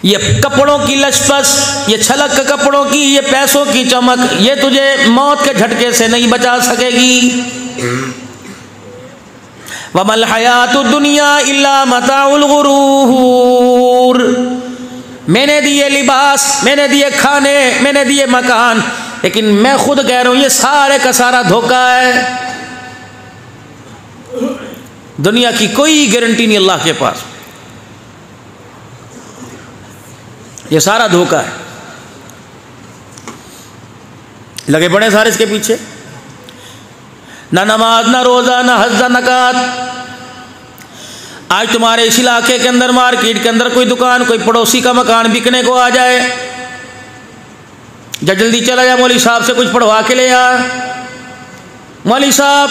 ये कपड़ों की लचपस, ये छलक कपड़ों की, ये पैसों की चमक, ये तुझे मौत के झटके से नहीं बचा सकेगी। वमल हयातु दुनिया इल्ला मताउल गुरूर। मैंने दिए लिबास, मैंने दिए खाने, मैंने दिए मकान, लेकिन मैं खुद कह रहा हूं ये सारे का सारा धोखा है। दुनिया की कोई गारंटी नहीं अल्लाह के पास, ये सारा धोखा है। लगे पड़े सारे इसके पीछे, ना नमाज, ना रोजा, ना हज, ना नकात। आज तुम्हारे इस इलाके के अंदर, मार्केट के अंदर कोई दुकान, कोई पड़ोसी का मकान बिकने को आ जाए, जल्दी चला जा मौली साहब से कुछ पढ़वा के ले आ। मौली साहब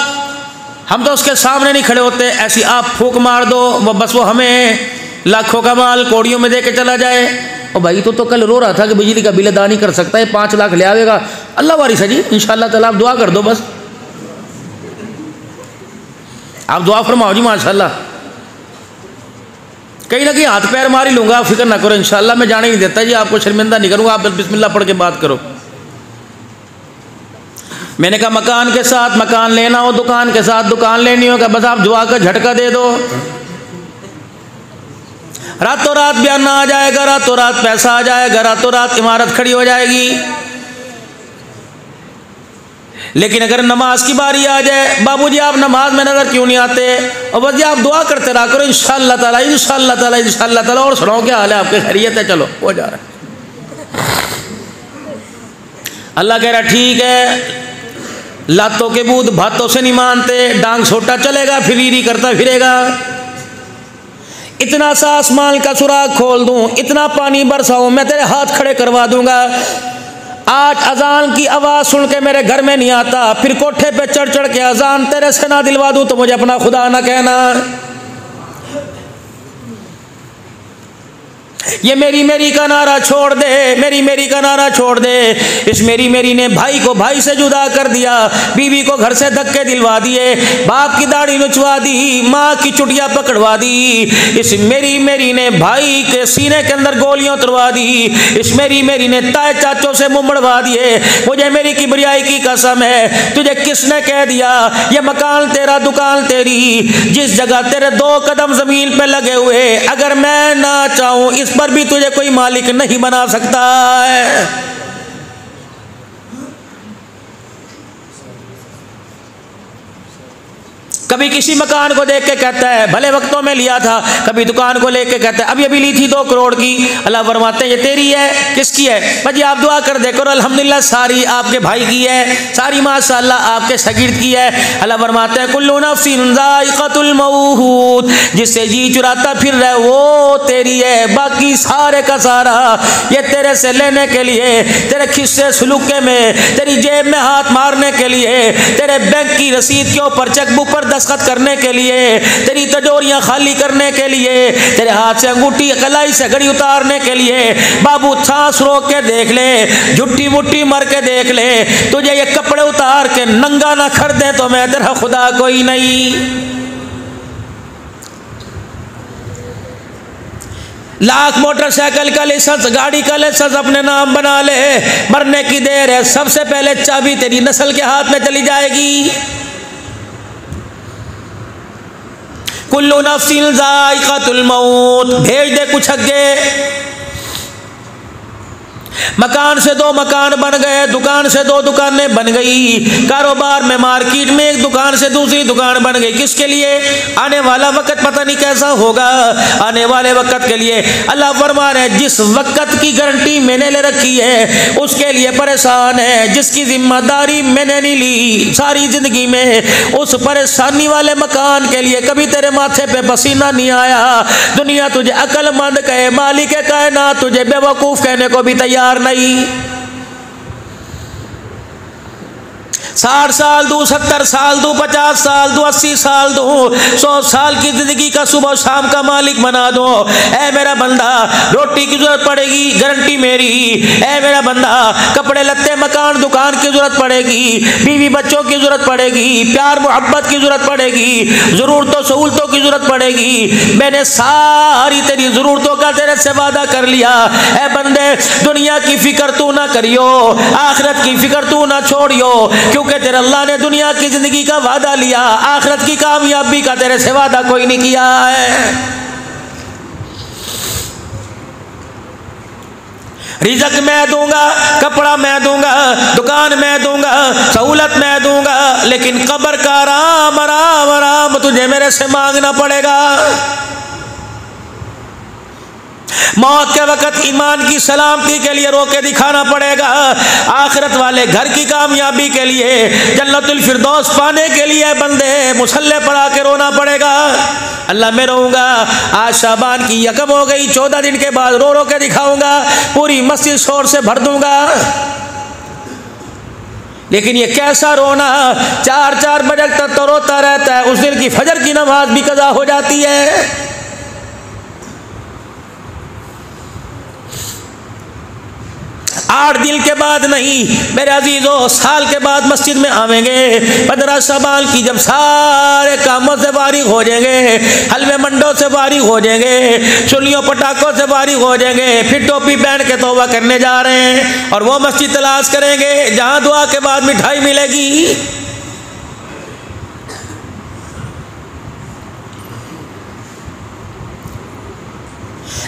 हम तो उसके सामने नहीं खड़े होते, ऐसी आप फूंक मार दो बस वो हमें लाखों का माल कौड़ियों में दे के चला जाए। और भाई तो कल रो रहा था कि बिजली का बिल अदा नहीं कर सकता है, 5 लाख ले आवेगा। अल्लाह वारिस है जी, इंशाअल्लाह ताला आप दुआ कर दो, बस आप दुआ फरमाओ जी माशाअल्लाह। कहीं ना कहीं हाथ पैर मार ही लूंगा, आप फिक्र ना करो, इंशाअल्लाह मैं जाने नहीं देता जी, आपको शर्मिंदा नहीं करूंगा, आप बस बिस्मिल्लाह पढ़ के बात करो। मैंने कहा मकान के साथ मकान लेना हो, दुकान के साथ दुकान लेनी होगा, बस आप दुआ का झटका दे दो, रातों रात बयान आ जाएगा, रातों रात पैसा आ जाएगा, रातों रात इमारत खड़ी हो जाएगी। लेकिन अगर नमाज की बारी आ जाए, बाबूजी आप नमाज में नजर क्यों नहीं आते, और बस आप दुआ करते रहा करो, इंशाअल्लाह ताला इंशाअल्लाह ताला इंशाअल्लाह ताला। और सुनाओ क्या हाल है आपके, खैरियत है, चलो हो जा रहा है। अल्लाह कह रहा ठीक है, लातों के बूथ भातों से नहीं मानते, डांग छोटा चलेगा फिर रीरी करता फिरेगा। इतना सा आसमान का सुराग खोल दूं, इतना पानी बरसाऊं, मैं तेरे हाथ खड़े करवा दूंगा। आज अजान की आवाज सुन के मेरे घर में नहीं आता, फिर कोठे पे चढ़ चढ़ के अजान तेरे से ना दिलवा दूं तो मुझे अपना खुदा ना कहना। ये मेरी मेरी का नारा छोड़ दे, मेरी मेरी का नारा छोड़ दे। इस मेरी मेरी ने भाई को भाई से जुदा कर दिया, बीवी को घर से धक्के दिलवा दिए, बाप की दाढ़ी नुचवा दी, माँ की चुटिया पकड़वा दी। इस मेरी मेरी ने भाई के सीने के अंदर गोलियां उतरवा दी। इस मेरी मेरी ने ताए चाचों से मुंह मड़वा दिए। मुझे मेरी किबरियाई की कसम है, तुझे किसने कह दिया ये मकान तेरा, दुकान तेरी, जिस जगह तेरे 2 कदम जमीन पे लगे हुए, अगर मैं ना चाहूं इस पर भी तुझे कोई मालिक नहीं बना सकता है। कभी किसी मकान को देख के कहता है भले वक्तों में लिया था, कभी दुकान को लेके कहता है अभी अभी ली थी 2 करोड़ की। अल्लाह फरमाते हैं ये तेरी है, किसकी है भाजी, आप दुआ कर दे करो, अल्हम्दुलिल्लाह सारी आपके भाई की है, सारी माशाअल्लाह आपके शागिर्द की है। अल्लाह फरमाते हैं कुल्लु नफ्सिन ज़ाइक़तुल मौत, जिससे जी चुराता फिर रहे वो तेरी है, बाकी सारे का सारा ये तेरे से लेने के लिए, तेरे खिस्से सुलूके में, तेरी जेब में हाथ मारने के लिए, तेरे बैंक की रसीद के ऊपर चेकबुक पर दस्तखत करने के लिए, तेरी तिजोरियां खाली करने के लिए, तेरे हाथ से अंगूठी कलाई से घड़ी उतारने के लिए। बाबू सांस रोक के देख ले, झुट्टी मुट्ठी मर के देख ले, तुझे ये कपड़े उतार के नंगा ना कर दे तो मैं तेरा खुदा कोई नहीं। लाख मोटरसाइकिल का लाइसेंस, गाड़ी का लाइसेंस अपने नाम बना ले, मरने की देर है, सबसे पहले चाबी तेरी नस्ल के हाथ में चली जाएगी। कुल्लु नफ्सिन ज़ाइक़तुल मौत, भेज दे कुछ अगे। मकान से 2 मकान बन गए, दुकान से 2 दुकानें बन गई, कारोबार में मार्केट में एक दुकान से दूसरी दुकान बन गई। किसके लिए? आने वाला वक्त पता नहीं कैसा होगा, आने वाले वक्त के लिए। अल्लाह फरमा रहे जिस वक्त की गारंटी मैंने ले रखी है उसके लिए परेशान है, जिसकी जिम्मेदारी मैंने नहीं ली सारी जिंदगी में, उस परेशानी वाले मकान के लिए कभी तेरे माथे पे पसीना नहीं आया। दुनिया तुझे अक्लमंद कहे, मालिक कायनात तुझे बेवकूफ कहने को भी तैयार नहीं। 60 साल दूँ, 70 साल दूँ, 50 साल दूँ, 80 साल दूँ, 100 साल की जिंदगी का सुबह शाम का मालिक बना दो। ऐ मेरा बंदा, रोटी की जरूरत पड़ेगी, गारंटी मेरी। ऐ मेरा बंदा, कपड़े लत्ते मकान दुकान की जरूरत पड़ेगी, बीवी बच्चों की जरूरत पड़ेगी, प्यार मोहब्बत की जरूरत पड़ेगी, जरूरतों सहूलतों की जरूरत पड़ेगी। मैंने सारी तेरी जरूरतों का तेरे से वादा कर लिया। ऐ बंदे, दुनिया की फिक्र तू ना करियो, आखिरत की फिक्र तू ना छोड़ियो, क्योंकि तेरे अल्लाह ने दुनिया की जिंदगी का वादा लिया, आखिरत की कामयाबी का तेरे से वादा कोई नहीं किया है। रिज़्क़ मैं दूंगा, कपड़ा मैं दूंगा, दुकान मैं दूंगा, सहूलत मैं दूंगा, लेकिन कब्र का आराम आराम आराम तुझे मेरे से मांगना पड़ेगा। मौत के वक़्त ईमान की सलामती के लिए रोके दिखाना पड़ेगा। आखिरत वाले घर की कामयाबी के लिए, जन्नतुल फिरदौस पाने के लिए बंदे मुसल्ले पर आके रोना पड़ेगा। अल्लाह मैं रोऊंगा, आज शाबान की यकम हो गई, 14 दिन के बाद रो रो के दिखाऊंगा, पूरी मस्जिद शोर से भर दूंगा। लेकिन ये कैसा रोना, 4-4 बजे तक तो रोता रहता है, उस दिन की फजर की नमाज भी कज़ा हो जाती है। 8 दिन के बाद नहीं मेरे अजीजों, साल के बाद मस्जिद में आवेंगे। 15 शबान की जब सारे कामों से फारिग हो जाएंगे, हलवे मंडों से फारिग हो जाएंगे, चुलियों पटाखों से फारिग हो जाएंगे, फिर टोपी पहन के तौबा करने जा रहे हैं और वो मस्जिद तलाश करेंगे जहाँ दुआ के बाद मिठाई मिलेगी।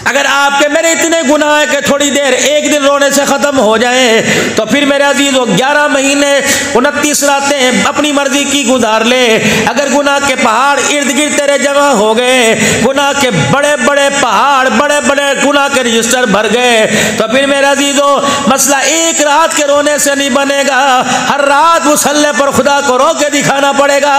अगर आपके मेरे इतने गुनाह है कि थोड़ी देर एक दिन रोने से ख़त्म हो जाए, तो फिर मेरे अजीज़ों 11 महीने 29 रातें अपनी मर्जी की गुजार ले। अगर गुनाह के पहाड़ इर्द गिर्द तेरे जमा हो गए, गुनाह के बड़े बड़े पहाड़, बड़े बड़े गुनाह के रजिस्टर भर गए, तो फिर मेरे अजीज़ों मसला एक रात के रोने से नहीं बनेगा, हर रात मुसल्ले पर खुदा को रो के दिखाना पड़ेगा।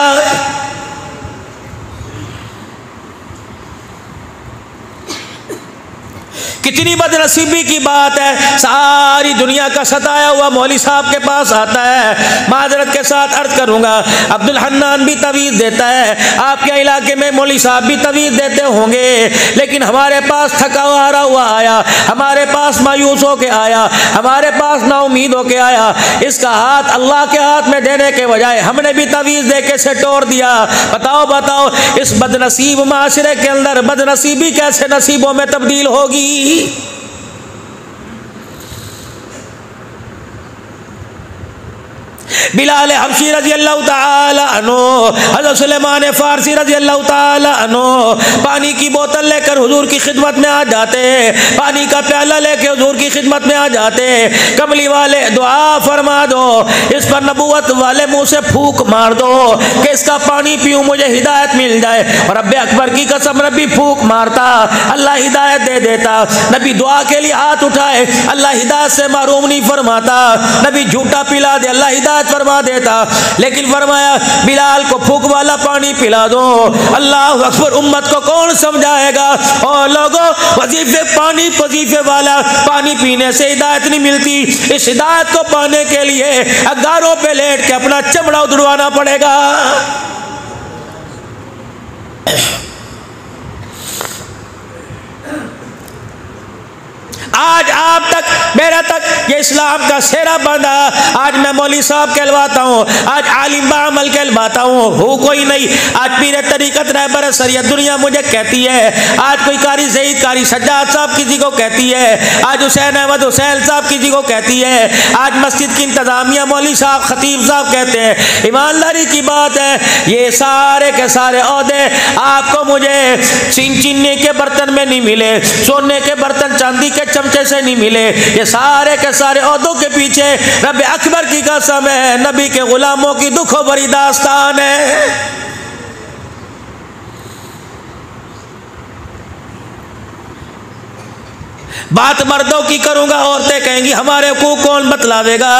कितनी बदनसीबी की बात है, सारी दुनिया का सताया हुआ मौली साहब के पास आता है। माजरत के साथ अर्ज करूंगा, अब्दुल हन्नान भी तवीज़ देता है, आपके इलाके में मौली साहब भी तवीज़ देते होंगे, लेकिन हमारे पास थका हारा हुआ आया, हमारे पास मायूस होके आया, हमारे पास नाउमीद होके आया। इसका हाथ अल्लाह के हाथ में देने के बजाय हमने भी तवीज़ दे के से तोड़ दिया। बताओ बताओ, इस बदनसीब माशरे के अंदर बदनसीबी कैसे नसीबों में तब्दील होगी। बिलाल हबशी रजी अल्लाह ताला अन्हु, हज़रत सुलेमान फारसी रजी अल्लाह ताला अन्हु पानी की बोतल लेकर हुजूर की खिदमत में आ जाते, पानी का प्याला लेकर हुजूर की खिदमत में आ जाते। कमली वाले दुआ फरमा दो, इस पर नबूवत वाले मुंह से फूक मार दो कि इसका पानी पीऊं, मुझे हिदायत मिल जाए। और रब्बे अकबर की कसम, नबी फूक मारता, अल्लाह हिदायत दे देता। नबी दुआ के लिए हाथ उठाए, अल्लाह हिदायत से महरूम नहीं फरमाता। नबी झूठा पिला दे, अल्लाह हिदायत फरमा देता। लेकिन फरमाया बिलाल को फूक वाला पानी पिला दो। अल्लाह अकबर, उम्मत को कौन समझाएगा? और लोगों, वजीफे पानी वजीफे वाला पानी पीने से हिदायत नहीं मिलती। इस हिदायत को पाने के लिए अगारों पे लेट के अपना चमड़ा उधड़वाना पड़ेगा। आज आप तक, मेरा तक ये इस्लाम का सेरा बांधा। आज मैं मौली साहब कहलवाता हूँ, आज आलिम बामल कहलवाता हूँ, हो कोई नहीं। आज पीर तरीकत रहबर शरीयत दुनिया मुझे कहती है, आज कोई कारी सईद कारी सज्जाद साहब किसी को कहती है, आज हुसैन अहमद हुसैन साहब किसी को कहती है, आज मस्जिद की इंतजामिया मौली साहब खतीब साहब कहते हैं। ईमानदारी की बात है, ये सारे के सारे ओहदे आपको मुझे चीनी के बर्तन में नहीं मिले, सोने के बर्तन चांदी के चमचे से नहीं मिले। ये सारे के सारे ओहदों के पीछे रब अकबर की कसम है, नबी के गुलामों की दुखों भरी दास्तान है। बात मर्दों की करूंगा, औरतें कहेंगी हमारे को कौन बतलावेगा।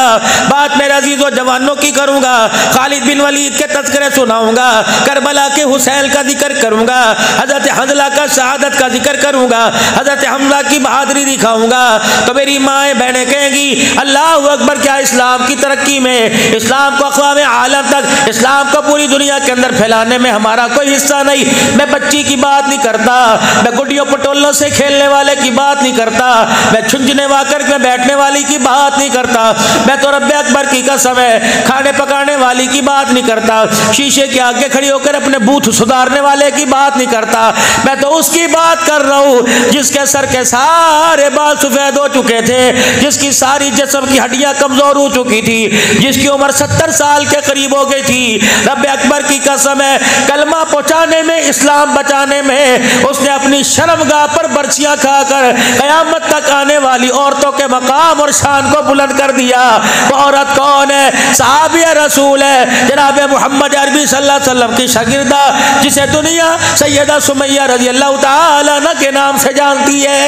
बात मेरे अजीजों जवानों की करूंगा, खालिद बिन वलीद के तज़किरे सुनाऊंगा, करबला के हुसैन का जिक्र करूंगा, हजरत हंज़ला का शहादत का जिक्र करूंगा, हजरत हमजा की बहादुरी दिखाऊंगा, तो मेरी माएँ बहनें कहेंगी अल्लाह अकबर, क्या इस्लाम की तरक्की में, इस्लाम को अक़वाम आलम तक, इस्लाम को पूरी दुनिया के अंदर फैलाने में हमारा कोई हिस्सा नहीं। मैं बच्ची की बात नहीं करता, मैं गुड्डियों पटोलों से खेलने वाले की बात नहीं करता, मैं छुंझने वाकर में बैठने वाली की बात नहीं करता, मैं तो रब्बे अकबर की कसम है खाने पकाने वाली की बात नहीं करता, शीशे के आगे खड़ी होकर अपने बूथ सुधारने वाले की बात नहीं करता, मैं तो उसकी बात कर रहा हूँ जिसके सर के सारे बाल सफेद हो चुके थे, जिसकी सारी जिस्म की हड्डियां कमजोर हो चुकी थी, जिसकी उम्र 70 साल के करीब हो गई थी। रब्बे अकबर की कसम है कलमा पहुंचाने में, इस्लाम बचाने में उसने अपनी शर्मगाह पर बर्छियां खाकर कयामत तक आने वाली औरतों के मकाम और शान को बुलंद कर दिया। वो औरत कौन है? सहाबी रसूल है जनाब मोहम्मद अरबी सल्लल्लाहु अलैहि वसल्लम की शागिर्दा, जिसे दुनिया सैयदा सुमैया रज़ी अल्लाह तआला अन्हा के नाम से जानती है।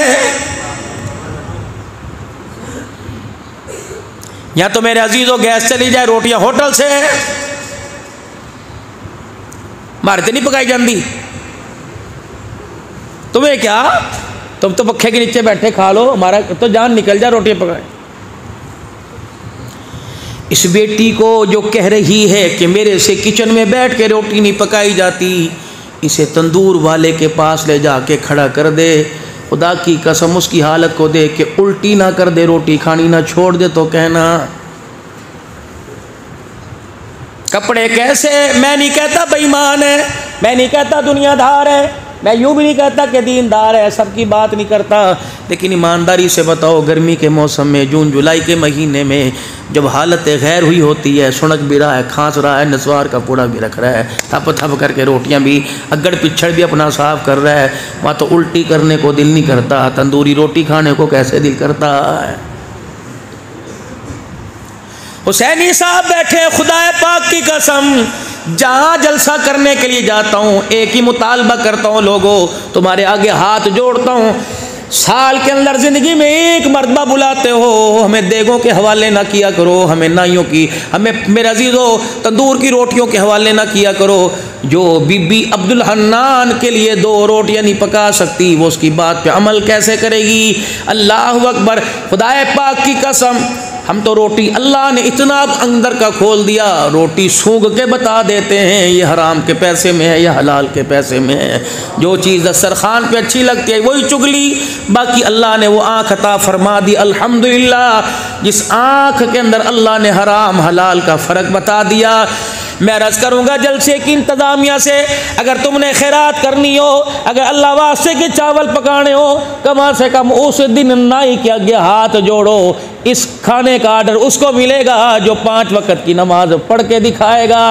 या तो मेरे अजीजों गैस चली जाए, रोटियां होटल से मारते नहीं पकाई जाती, तुम्हें क्या, तुम तो पखे के नीचे बैठे खा लो, हमारा तो जान निकल जा रोटियां पकाए। इस बेटी को जो कह रही है कि मेरे से किचन में बैठ के रोटी नहीं पकाई जाती, इसे तंदूर वाले के पास ले जाके खड़ा कर दे, खुदा की कसम उसकी हालत को देख के उल्टी ना कर दे, रोटी खानी ना छोड़ दे तो कहना। कपड़े कैसे, मैं नहीं कहता बेईमान है, मैं नहीं कहता दुनियादार है, मैं यूँ भी नहीं कहता कि दीनदार है, सबकी बात नहीं करता, लेकिन ईमानदारी से बताओ गर्मी के मौसम में, जून जुलाई के महीने में जब हालत गैर हुई होती है, सुनक भी रहा है, खांस रहा है, नस्वार का पूड़ा भी रख रहा है, थप थप करके रोटियां भी, अगड़ पिछड़ भी अपना साफ कर रहा है, वहाँ तो उल्टी करने को दिल नहीं करता, तंदूरी रोटी खाने को कैसे दिल करता है। हुसैनी साहब बैठे, खुदा पाक की कसम जहाँ जलसा करने के लिए जाता हूँ एक ही मुतालबा करता हूँ, लोगों तुम्हारे आगे हाथ जोड़ता हूँ, साल के अंदर ज़िंदगी में एक मरतबा बुलाते हो, हमें देगों के हवाले ना किया करो, हमें नाइयों की, हमें मेरे अजीज़ों तंदूर की रोटियों के हवाले ना किया करो। जो बीबी अब्दुल हन्नान के लिए 2 रोटियां नहीं पका सकती, वो उसकी बात पे अमल कैसे करेगी? अल्लाह अकबर, खुदाए पाक की कसम, हम तो रोटी अल्लाह ने इतना अंदर का खोल दिया, रोटी सूंघ के बता देते हैं ये हराम के पैसे में है या हलाल के पैसे में है। जो चीज़ दस्तरखान पे अच्छी लगती है वही चुगली, बाकी अल्लाह ने वो आँख अता फरमा दी। अल्हम्दुलिल्लाह, जिस आँख के अंदर अल्लाह ने हराम हलाल का फ़र्क बता दिया। मैं अर्ज़ करूँगा जलसे की इंतज़ामिया से, अगर तुमने खैरात करनी हो, अगर अल्लाह वास्ते के चावल पकाने हो, कम से कम उस दिन नाई के आगे हाथ जोड़ो, इस खाने का आर्डर उसको मिलेगा जो 5 वक्त की नमाज पढ़ के दिखाएगा।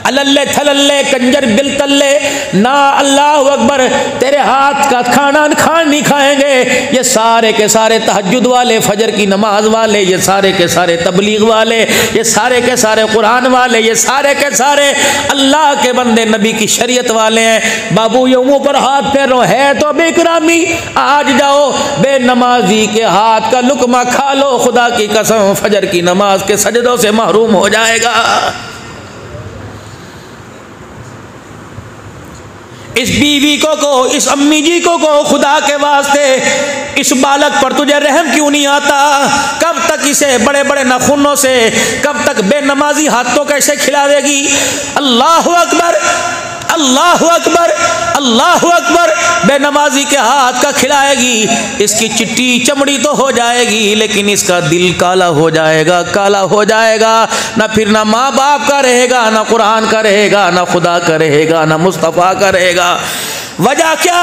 अल्ले थल्ले कंजर बिल तल्ले ना, अल्लाह अकबर, तेरे हाथ का खाना खान नहीं खाएंगे ये सारे के सारे तहज्जुद वाले, फजर की नमाज वाले, ये सारे के सारे तबलीग वाले, ये सारे के सारे कुरान वाले, ये सारे के सारे अल्लाह के बंदे, नबी की शरीयत वाले हैं। बाबू ये मुँह पर हाथ फेरो है तो बेकरामी, आज जाओ बेनमाजी के हाथ का लुकमा खा लो, खुदा की कसम फजर की नमाज के सजदों से महरूम हो जाएगा। इस बीवी को इस अम्मी जी को खुदा के वास्ते इस बालक पर तुझे रहम क्यों नहीं आता? कब तक इसे बड़े बड़े नाखूनों से, कब तक बेनमाजी हाथों कैसे खिलावेगी? अल्लाह अकबर, अल्लाह अकबर, अल्लाह अकबर, बेनमाजी के हाथ का खिलाएगी, इसकी चिट्टी चमड़ी तो हो जाएगी लेकिन इसका दिल काला हो जाएगा, काला हो जाएगा। ना फिर ना माँ बाप का रहेगा, ना कुरान का रहेगा, ना खुदा का रहेगा, ना मुस्तफ़ा का रहेगा। वजह क्या?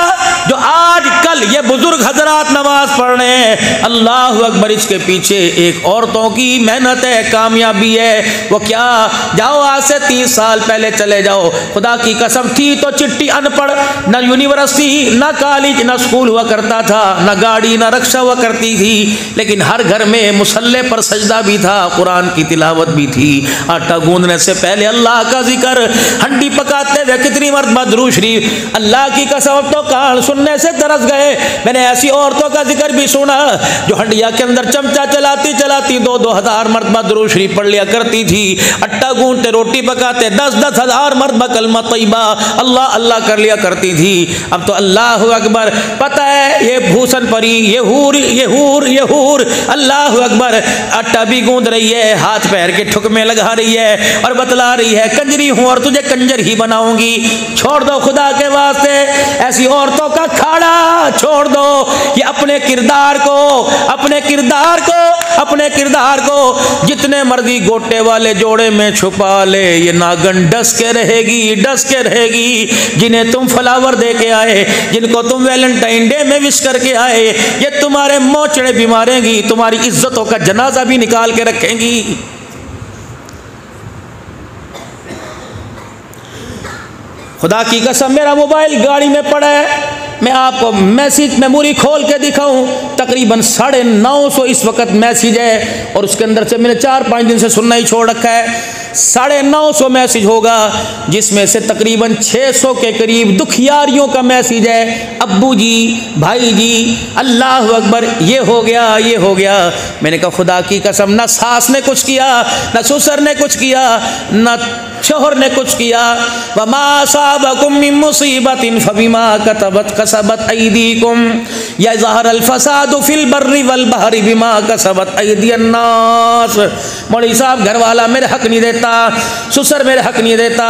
जो आज कल ये बुजुर्ग हजरात नमाज पढ़ रहे हैं, अल्लाह अकबर, इसके पीछे एक औरतों की मेहनत है, कामयाबी है। वो क्या? जाओ आज से 30 साल पहले चले जाओ, खुदा की कसम थी तो चिट्टी अनपढ़, ना यूनिवर्सिटी, ना कॉलेज, ना स्कूल हुआ करता था, ना गाड़ी, ना रक्षा हुआ करती थी, लेकिन हर घर में मुसल्ले पर सजदा भी था, कुरान की तिलावत भी थी, आटा गूंदने से पहले अल्लाह का जिक्र, हंडी पकाते हुए कितनी मरतबा दुरूद शरीफ, अल्लाह की कसम अब तो कान सुनने से तरस गए। मैंने ऐसी औरतों का जिक्र भी सुना जो हंडिया के अंदर चमचा चलाती चलाती 2,000 मरतबा दुरूद शरीफ पढ़ लिया करती थी, आटा गूंथते रोटी पकाते 10-10 हज़ार मरतबा कलमा तैयबा अल्लाह अल्लाह कर लिया करती थी। अब तो अल्लाह अकबर, पता है ये भूषण परी, ये हूर अल्लाह अकबर आटा भी गूंद रही है, हाथ पैर के ठुकमे लगा रही है और बतला रही है कंजरी हूँ और तुझे कंजर ही बनाऊंगी। छोड़ दो खुदा के वास्ते ऐसी औरतों का खाड़ा, छोड़ दो कि अपने किरदार को जितने मर्जी गोटे वाले जोड़े में छुपा ले, ये नागन डस के रहेगी। जिन्हें तुम फ्लावर दे के आए, जिनको तुम वैलेंटाइन डे में विश करके आए, ये तुम्हारे मोचड़े भी मारेंगी, तुम्हारी इज्जतों का जनाजा भी निकाल के रखेंगी। खुदा की कसम मेरा मोबाइल गाड़ी में पड़ा है, मैं आपको मैसेज मेमोरी खोल के दिखाऊं, तकरीबन 950 इस वक्त मैसेज है और उसके अंदर से मैंने 4-5 दिन से सुनना ही छोड़ रखा है। 950 मैसेज होगा जिसमें से तकरीबन 600 के करीब दुखियारियों का मैसेज है। अब्बू जी, भाई जी, अल्लाह अकबर, ये हो गया। मैंने कहा खुदा की कसम, ना सास ने कुछ किया, ना ससुर ने कुछ किया, ना शोहर ने कुछ किया। वमा असाबकुम मिन मुसीबतिन फबिमा कसबत अयदीकुम यज़हरल फसादु फिल बर्रि वल बहरि बिमा कसबत अयदियन नास। मौलवी साहब, घर वाला मेरे हक नहीं देता, ससुर मेरे हक नहीं देता।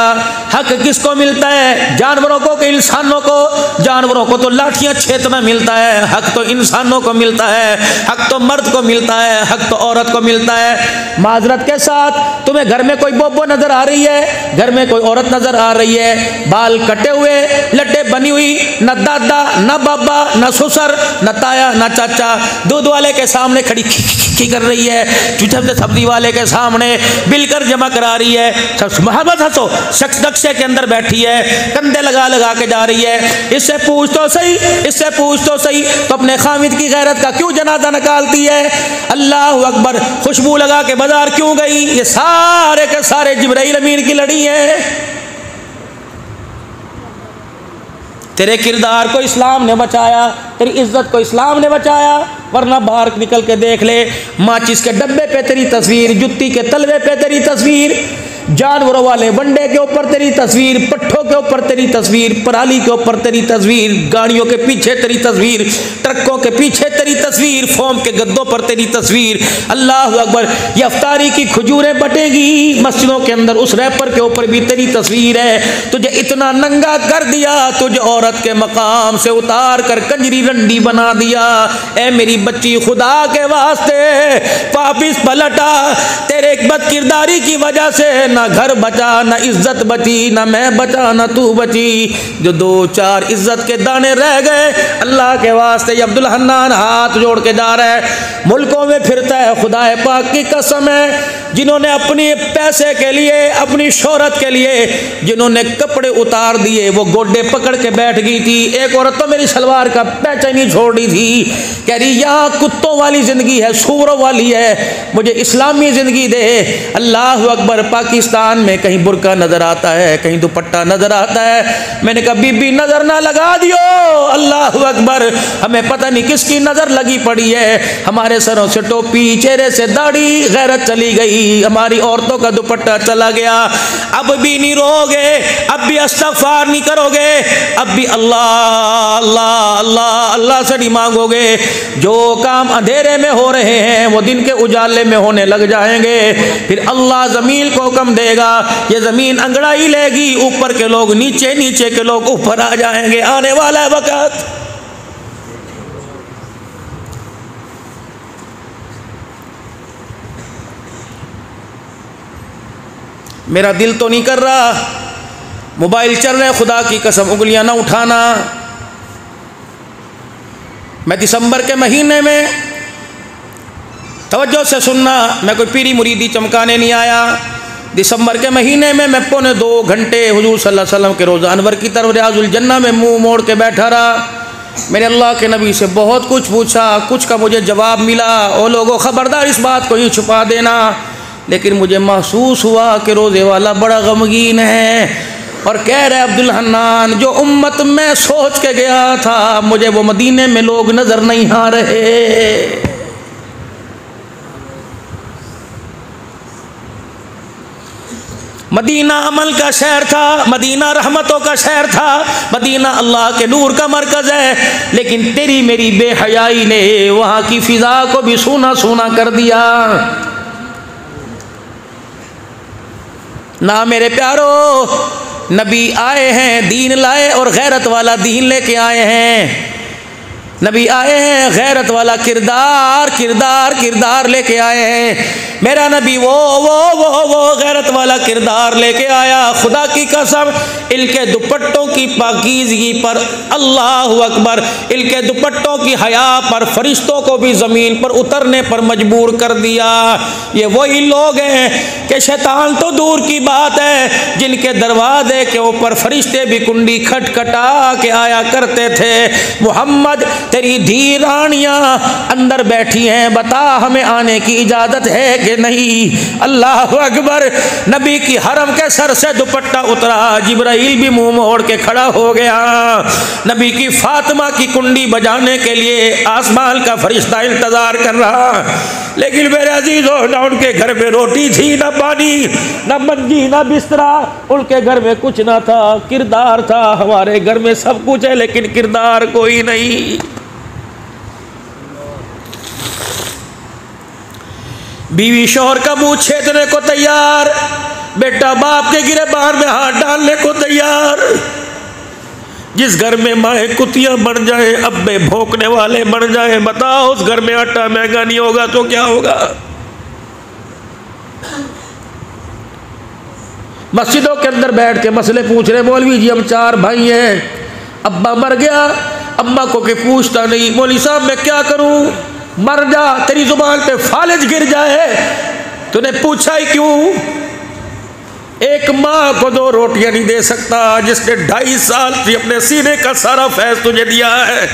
हक किसको मिलता है? जानवरों को कि इंसानों को? जानवरों को तो लाठियां छेदना मिलता है, हक तो इंसानों को मिलता है, हक तो मर्द को मिलता है, हक तो औरत को मिलता है। माजरत के साथ, तुम्हें घर में कोई बोबो नजर आ रही है, घर में कोई औरत नजर आ रही है, बाल कटे हुए, लट्टे बनी हुई, न दादा न बाबा न ससुर न ताया न चाचा, दूध वाले के सामने खड़ी खी कर रही है, सब्जी वाले के सामने बिल कर जमा करा रही है, सब मोहब्बत हंसो, शख्स नक्शे के अंदर बैठी है, कंधे लगा के जा रही है। इससे पूछ तो सही तो अपने खामिद की गैरत का क्यों जनाजा निकालती है? अल्लाह अकबर, खुशबू लगा के बाजार क्यों गई? ये सारे के सारे जिब्राइल अमीन की लड़ी है। तेरे किरदार को इस्लाम ने बचाया, तेरी इज्जत को इस्लाम ने बचाया, वरना बाहर निकल के देख ले, माचिस के डब्बे पे तेरी तस्वीर, जुत्ती के तलवे पे तेरी तस्वीर, जानवरों वाले वंडे के ऊपर तेरी तस्वीर, पट्ठों के ऊपर तेरी तस्वीर, पराली के ऊपर तेरी तस्वीर, गाड़ियों के पीछे तेरी तस्वीर, ट्रकों के पीछे तेरी तस्वीर, फोम के गद्दों पर तेरी तस्वीर। अल्लाह अकबर, ये अफ्तारी की खजूरें बटेगी मस्जिदों के अंदर, उस रैपर के ऊपर भी तेरी तस्वीर है। तुझे इतना नंगा कर दिया, तुझे औरत के मकाम से उतार कर कंजरी रंडी बना दिया। ए मेरी बच्ची, खुदा के वास्ते वापिस पलटा, तेरे एक बद किरदारी की वजह से ना घर बचा, ना इज्जत बची, ना मैं बचा, ना तू बची। जो 2-4 इज्जत के दाने रह गए, अल्लाह के वास्ते ये अब्दुल हन्नान हाथ जोड़ के जा रहा है, मुल्कों में फिरता है। खुदा पाक की कसम है, जिन्होंने अपनी पैसे के लिए, अपनी शोहरत के लिए जिन्होंने कपड़े उतार दिए, वो गोडे पकड़ के बैठ गई थी। एक औरत तो मेरी सलवार का पैचा नहीं छोड़ रही थी, कह रही यहाँ कुत्तों वाली जिंदगी है, सूरों वाली है, मुझे इस्लामी जिंदगी दे। अल्लाह अकबर, पाकिस्तान में कहीं बुर्का नजर आता है, कहीं दुपट्टा नजर आता है। मैंने कहा बीबी नजर ना लगा दियो, अल्लाह अकबर, हमें पता नहीं किसकी नजर लगी पड़ी है। हमारे सरों से टोपी, चेहरे से दाढ़ी, गैरत चली गई, हमारी औरतों का दुपट्टा चला गया। अब भी नहीं रोगे, अब भी इस्तग़फ़ार नहीं करोगे, अब भी अल्लाह अल्लाह अल्लाह अल्लाह से नहीं मांगोगे। जो काम अंधेरे में हो रहे हैं वो दिन के उजाले में होने लग जाएंगे। फिर अल्लाह ज़मीन को हुक्म देगा, ये ज़मीन अंगड़ाई लेगी, ऊपर के लोग नीचे, नीचे के लोग ऊपर आ जाएंगे। आने वाला है वक़्त। मेरा दिल तो नहीं कर रहा, मोबाइल चल रहा है, खुदा की कसम उंगलियां ना उठाना। मैं दिसंबर के महीने में, तवज्जो से सुनना, मैं कोई पीरी मुरीदी चमकाने नहीं आया। दिसंबर के महीने में मैं 2.25 घंटे हुजूर सल्लल्लाहु अलैहि वसल्लम के रोज़ा अनवर की तरफ रियाजुल जन्ना में मुंह मोड़ के बैठा रहा। मैंने अल्लाह के नबी से बहुत कुछ पूछा, कुछ का मुझे जवाब मिला। ओ लोगों, ख़बरदार इस बात को ही छुपा देना, लेकिन मुझे महसूस हुआ कि रोज़े वाला बड़ा गमगीन है। और कह रहे अब्दुल हन्नान, जो उम्मत में सोच के गया था मुझे वो मदीने में लोग नजर नहीं आ रहे। मदीना अमल का शहर था, मदीना रहमतों का शहर था, मदीना अल्लाह के नूर का मरकज है, लेकिन तेरी मेरी बेहयाई ने वहाँ की फिजा को भी सूना सूना कर दिया। ना मेरे प्यारो, नबी आए हैं दीन लाए और गैरत वाला दीन लेके आए हैं। नबी आए हैं गैरत वाला किरदार किरदार किरदार लेके आए हैं। मेरा नबी वो गैरत वाला किरदार लेके आया। खुदा की कसम, इनके दुपट्टों की पाकीज़गी पर, अल्लाह अकबर, इनके दुपट्टों की हया पर फरिश्तों को भी ज़मीन पर उतरने पर मजबूर कर दिया। ये वही लोग हैं कि शैतान तो दूर की बात है, जिनके दरवाजे के ऊपर फरिश्ते भी कुंडी खटखटा के आया करते थे। मोहम्मद, तेरी धी रानियां अंदर बैठी हैं, बता हमें आने की इजाजत है कि नहीं। अल्लाह अकबर, नबी की हरम के सर से दुपट्टा उतरा, जिब्राइल भी मुंह मोड़ के खड़ा हो गया। नबी की फातिमा की कुंडी बजाने के लिए आसमान का फरिश्ता इंतजार कर रहा, लेकिन मेरे अजीजों, ना उनके घर में रोटी थी, ना पानी, ना मंजी, ना बिस्तरा, उनके घर में कुछ ना था, किरदार था। हमारे घर में सब कुछ है लेकिन किरदार कोई नहीं। बीवी शोहर का मुंह छेदने को तैयार, बेटा बाप के गिरबान में हाथ डालने को तैयार। जिस घर में माए कुतियां बन जाए, अब्बे भौंकने वाले बन जाए, बताओ उस घर में आटा महंगा नहीं होगा तो क्या होगा। मस्जिदों के अंदर बैठ के मसले पूछ रहे, मौलवी जी हम 4 भाई हैं, अब्बा मर गया, अम्मा को के पूछता नहीं, मौलवी साहब मैं क्या करूं। मर जा, तेरी जुबान पे फालिज गिर जाए, तूने पूछा ही क्यों। एक माँ को 2 रोटियां नहीं दे सकता जिसने 2.5 साल से अपने सीने का सारा फैज तुझे दिया है।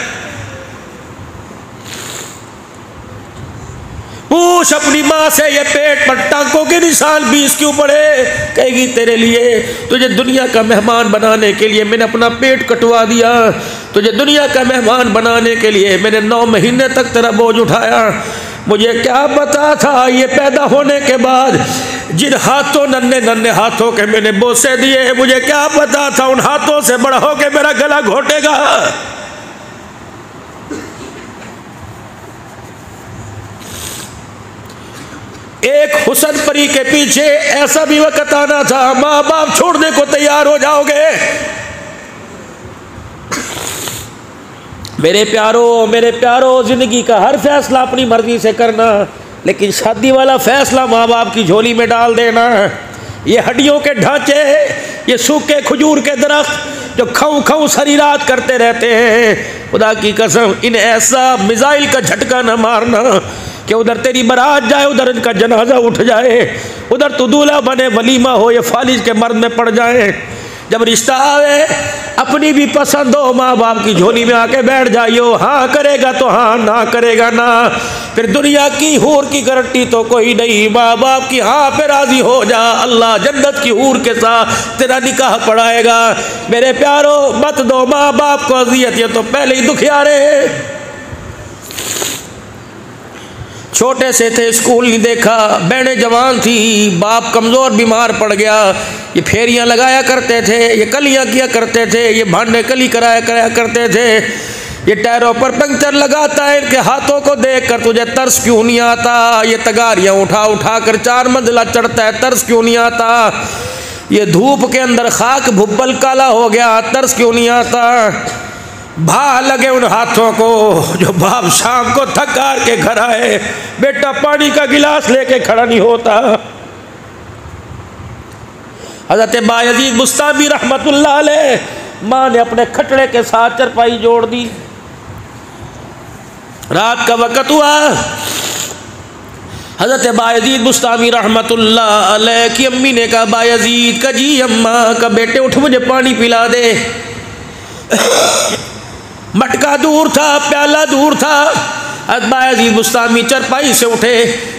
पूछ अपनी माँ से, ये पेट पर टांकों के निशान 20 क्यों पड़े। कहेगी तेरे लिए, तुझे दुनिया का मेहमान बनाने के लिए मैंने अपना पेट कटवा दिया, तुझे दुनिया का मेहमान बनाने के लिए मैंने 9 महीने तक तेरा बोझ उठाया। मुझे क्या पता था ये पैदा होने के बाद जिन हाथों, नन्हे नन्हे हाथों के मैंने बोसे दिए, मुझे क्या पता था उन हाथों से बड़ा होकर मेरा गला घोटेगा। एक हुसन परी के पीछे ऐसा भी वक्त आना था, माँ बाप छोड़ने को तैयार हो जाओगे। मेरे प्यारो, जिंदगी का हर फैसला अपनी मर्जी से करना, लेकिन शादी वाला फैसला माँ बाप की झोली में डाल देना। ये हड्डियों के ढांचे, ये सूखे खजूर के दरख्त जो खाऊं खाऊं सारी रात करते रहते हैं, खुदा की कसम इन्हें ऐसा मिसाइल का झटका न मारना कि उधर तेरी बारात जाए, उधर इनका जनाजा उठ जाए, उधर तू दूल्हा बने, वलीमा हो, ये फालिज के मर्द में पड़ जाए। जब रिश्ता आवे अपनी भी पसंद हो, माँ बाप की झोली में आके बैठ जाइयो। हाँ करेगा तो हाँ, ना करेगा ना। फिर दुनिया की हूर की गारंटी तो कोई नहीं, माँ बाप की हाँ पे राजी हो जा, अल्लाह जन्नत की हूर के साथ तेरा निकाह पढ़ाएगा। मेरे प्यारो, मत दो माँ बाप को अजियत, ये तो पहले ही दुखियारे। छोटे से थे, स्कूल नहीं देखा, बहनें जवान थी, बाप कमज़ोर बीमार पड़ गया। ये फेरियां लगाया करते थे, ये कलियां किया करते थे, ये भांडे कली कराया करते थे। ये टायरों पर पंक्चर लगाता है, इनके हाथों को देख कर तुझे तरस क्यों नहीं आता। ये तगारियाँ उठा उठा कर 4 मंजिला चढ़ता है, तरस क्यों नहीं आता। ये धूप के अंदर खाक भुब्बल काला हो गया, तरस क्यों नहीं आता। भा लगे उन हाथों को जो बाप शाम को थक हार के घर आए, बेटा पानी का गिलास लेके खड़ा नहीं होता। हज़रत बायजीद बुस्तामी रहमतुल्लाह अलैह, माँ ने अपने खटड़े के साथ चरपाई जोड़ दी। रात का वक़्त हुआ, हज़रत बायजीद बुस्तामी रहमतुल्लाह अलैह की अम्मी ने कहा, बायजीद का जी अम्मा का बेटे उठ मुझे पानी पिला दे। मटका दूर था, प्याला दूर था। बायजीद बुस्तामी चरपाई से उठे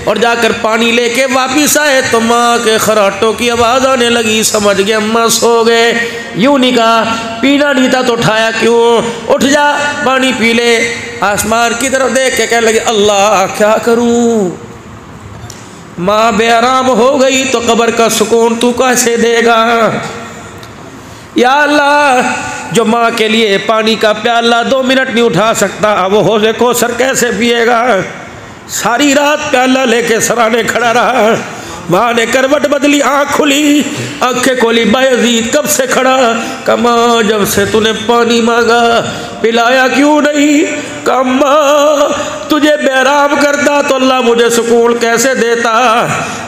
और जाकर पानी लेके वापिस आए तो माँ के खराटों की आवाज़ आने लगी। समझ गए अम्मा सो गए। यूँ नहीं कहा पीना नहीं था तो उठाया क्यों, उठ जा पानी पी ले। आसमान की तरफ देख के कहने लगे अल्लाह क्या करूँ, माँ बेआराम हो गई तो कब्र का सुकून तू कैसे देगा। या अल्लाह, जो माँ के लिए पानी का प्याला 2 मिनट नहीं उठा सकता वो हौज़े कौसर कैसे पिएगा। सारी रात प्याला लेके सराने खड़ा रहा। माँ ने करवट बदली, आँख खुली, आँखें खोली। बायजीद कब से खड़ा? कमा जब से तूने पानी मांगा पिलाया क्यों नहीं? कमा तुझे बेराम करता तो अल्लाह मुझे सुकून कैसे देता।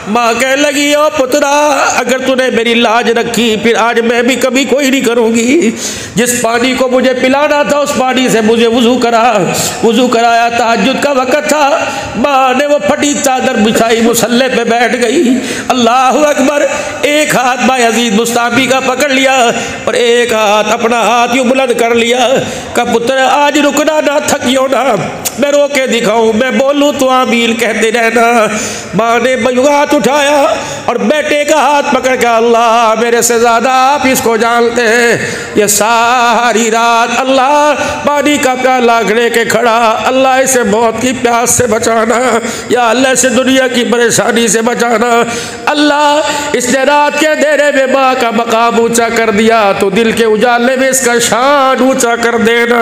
माँ कहने लगी ओ पुत्रा, अगर तूने मेरी लाज रखी फिर आज मैं भी कभी कोई नहीं करूँगी। जिस पानी को मुझे पिलाना था उस पानी से मुझे वुज़ू कराया। तहज्जुद का वक़्त था। माँ ने वो फटी चादर बिछाई, मुसल्ले पे बैठ गई। अल्लाह अकबर। एक हाथ बायजीद बुस्तामी का पकड़ लिया और एक हाथ अपना हाथ यूँ बुलंद कर लिया। का पुत्र आज रुकना ना, थकियो ना, मैं रो के दिखाऊं, मैं बोलूं तो आमीन कहते रहना। माँ ने हाथ उठाया और बेटे का हाथ पकड़ के अल्लाह मेरे से ज़्यादा आप इसको जानते हैं। ये सारी रात अल्लाह पानी का प्याला लेके खड़ा, अल्लाह इसे मौत की प्यास से बचाना, या अल्लाह से दुनिया की परेशानी से बचाना। अल्लाह इसने रात के अंधेरे में माँ का मकाम ऊंचा कर दिया तो दिल के उजाले में इसका शान ऊंचा कर देना।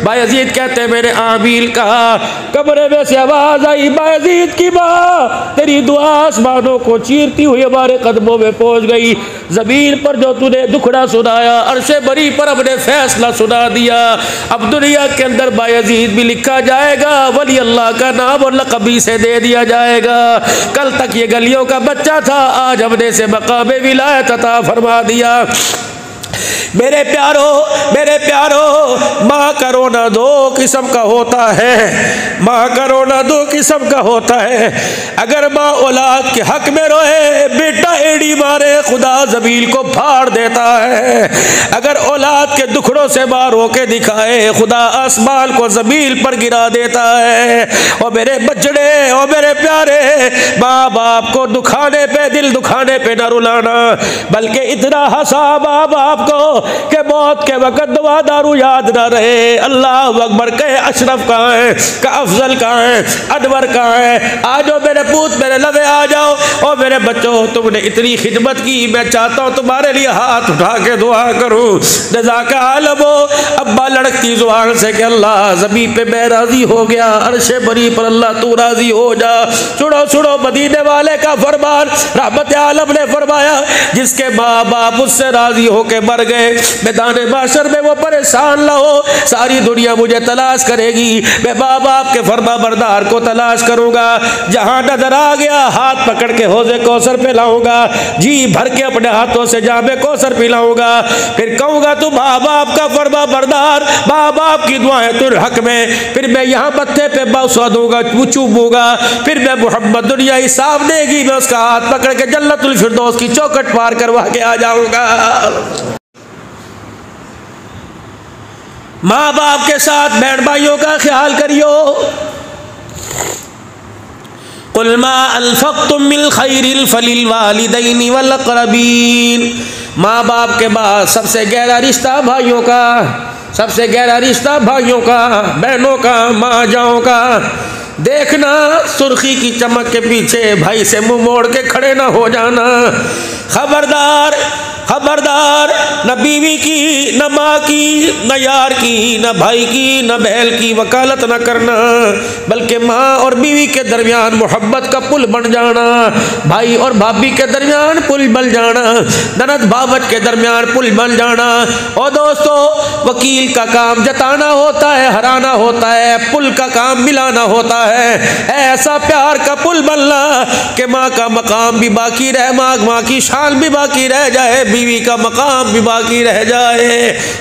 बायजीद कहते मैंने आमीन कहा। कमरे में से आवाज़ आई, बायजीद की माँ तेरी दुआ आसमानों को चीरती हुई हमारे कदमों में पहुंच गई। ज़मीन पर जो तूने दुखड़ा सुनाया अर्शे बरी पर हमने फैसला सुना दिया। अब दुनिया के अंदर बायजीद भी लिखा जाएगा, वली अल्लाह का नाम और लक़बी से दे दिया जाएगा। कल तक ये गलियों का बच्चा था, आज हमने से मक़ामे विलायत अता फरमा दिया। मेरे प्यारो, माँ का रोना 2 किस्म का होता है। माँ का रोना 2 किस्म का होता है। अगर माँ औलाद के हक में रोए, बेटा एड़ी मारे खुदा ज़मीन को फाड़ देता है। अगर औलाद के दुखड़ों से माँ रो के दिखाए, खुदा आसमान को ज़मीन पर गिरा देता है। और मेरे बचड़े और मेरे प्यारे, माँ बाप को दुखाने पे, दिल दुखाने पे न रुलाना, बल्कि इतना हंसा माँ बाप को कि मौत के वक़्त दुआ दारू याद ना रहे। अल्लाह अकबर कहे अशरफ कहाँ है, का अफजल कहाँ है, अनवर कहाँ है। आ जाओ मेरे पूत, मेरे लवे आ जाओ। और मेरे बच्चों, तुमने इतनी खिदमत की, मैं चाहता हूँ तुम्हारे लिए हाथ उठा के दुआ करूँ। जज़ाका आलम हो। अब्बा लड़कती जुबान से कि अल्लाह ज़मीन पे मैं राज़ी हो गया, अर्शे बरी पर अल्लाह तू राज़ी हो जा। सुनो मदीने वाले का फरमान, रहमत आलम ने फरमाया, जिसके माँ बाप उससे राज़ी होके मर गए, मैदान माशर में वो परेशान ना हो। सारी दुनिया मुझे तलाश करेगी, मैं माँ बाप के फरमा बरदार को तलाश करूँगा। जहाँ नजर आ गया हाथ पकड़ के हौज़े कौसर पे लाऊंगा, जी भर के अपने हाथों से जामे कौसर पिलाऊंगा। फिर कहूँगा तू माँ बाप का फरमा बरदार, माँ बाप की दुआएं तेरे हक में। फिर मैं यहाँ मत्थे पे बौसा दूंगा, चूमूंगा। फिर मैं मोहम्मद दुनिया हिसाब देगी, मैं उसका हाथ पकड़ के जन्नतुल फिरदौस की चौखट पार करवा के आ जाऊँगा। माँ बाप के साथ बहन भाइयों का ख्याल करियो। कुल मा अनफ़क़्तुम मिन खैरिन फलिल वालिदैनि वल अक़रबीन। माँ बाप के बाद सबसे गहरा रिश्ता भाइयों का, सबसे गहरा रिश्ता भाइयों का, बहनों का, माँ जाओं का। देखना सुर्खी की चमक के पीछे भाई से मुंह मोड़ के खड़े ना हो जाना। खबरदार खबरदार, न बीवी की, न माँ की, न यार की, न भाई की, न बहन की वकालत न करना, बल्कि माँ और बीवी के दरमियान मोहब्बत का पुल बन जाना, भाई और भाभी के दरमियान पुल बन जाना, ननद बावट के दरमियान पुल बन जाना। और दोस्तों, वकील का काम जताना होता है, हराना होता है, पुल का काम मिलाना होता है। ऐसा प्यार का पुल बनना कि माँ का मकाम भी बाकी रहे, माँ की शान भी बाकी रह जाए, बीवी का मकाम भी बाकी रह जाए।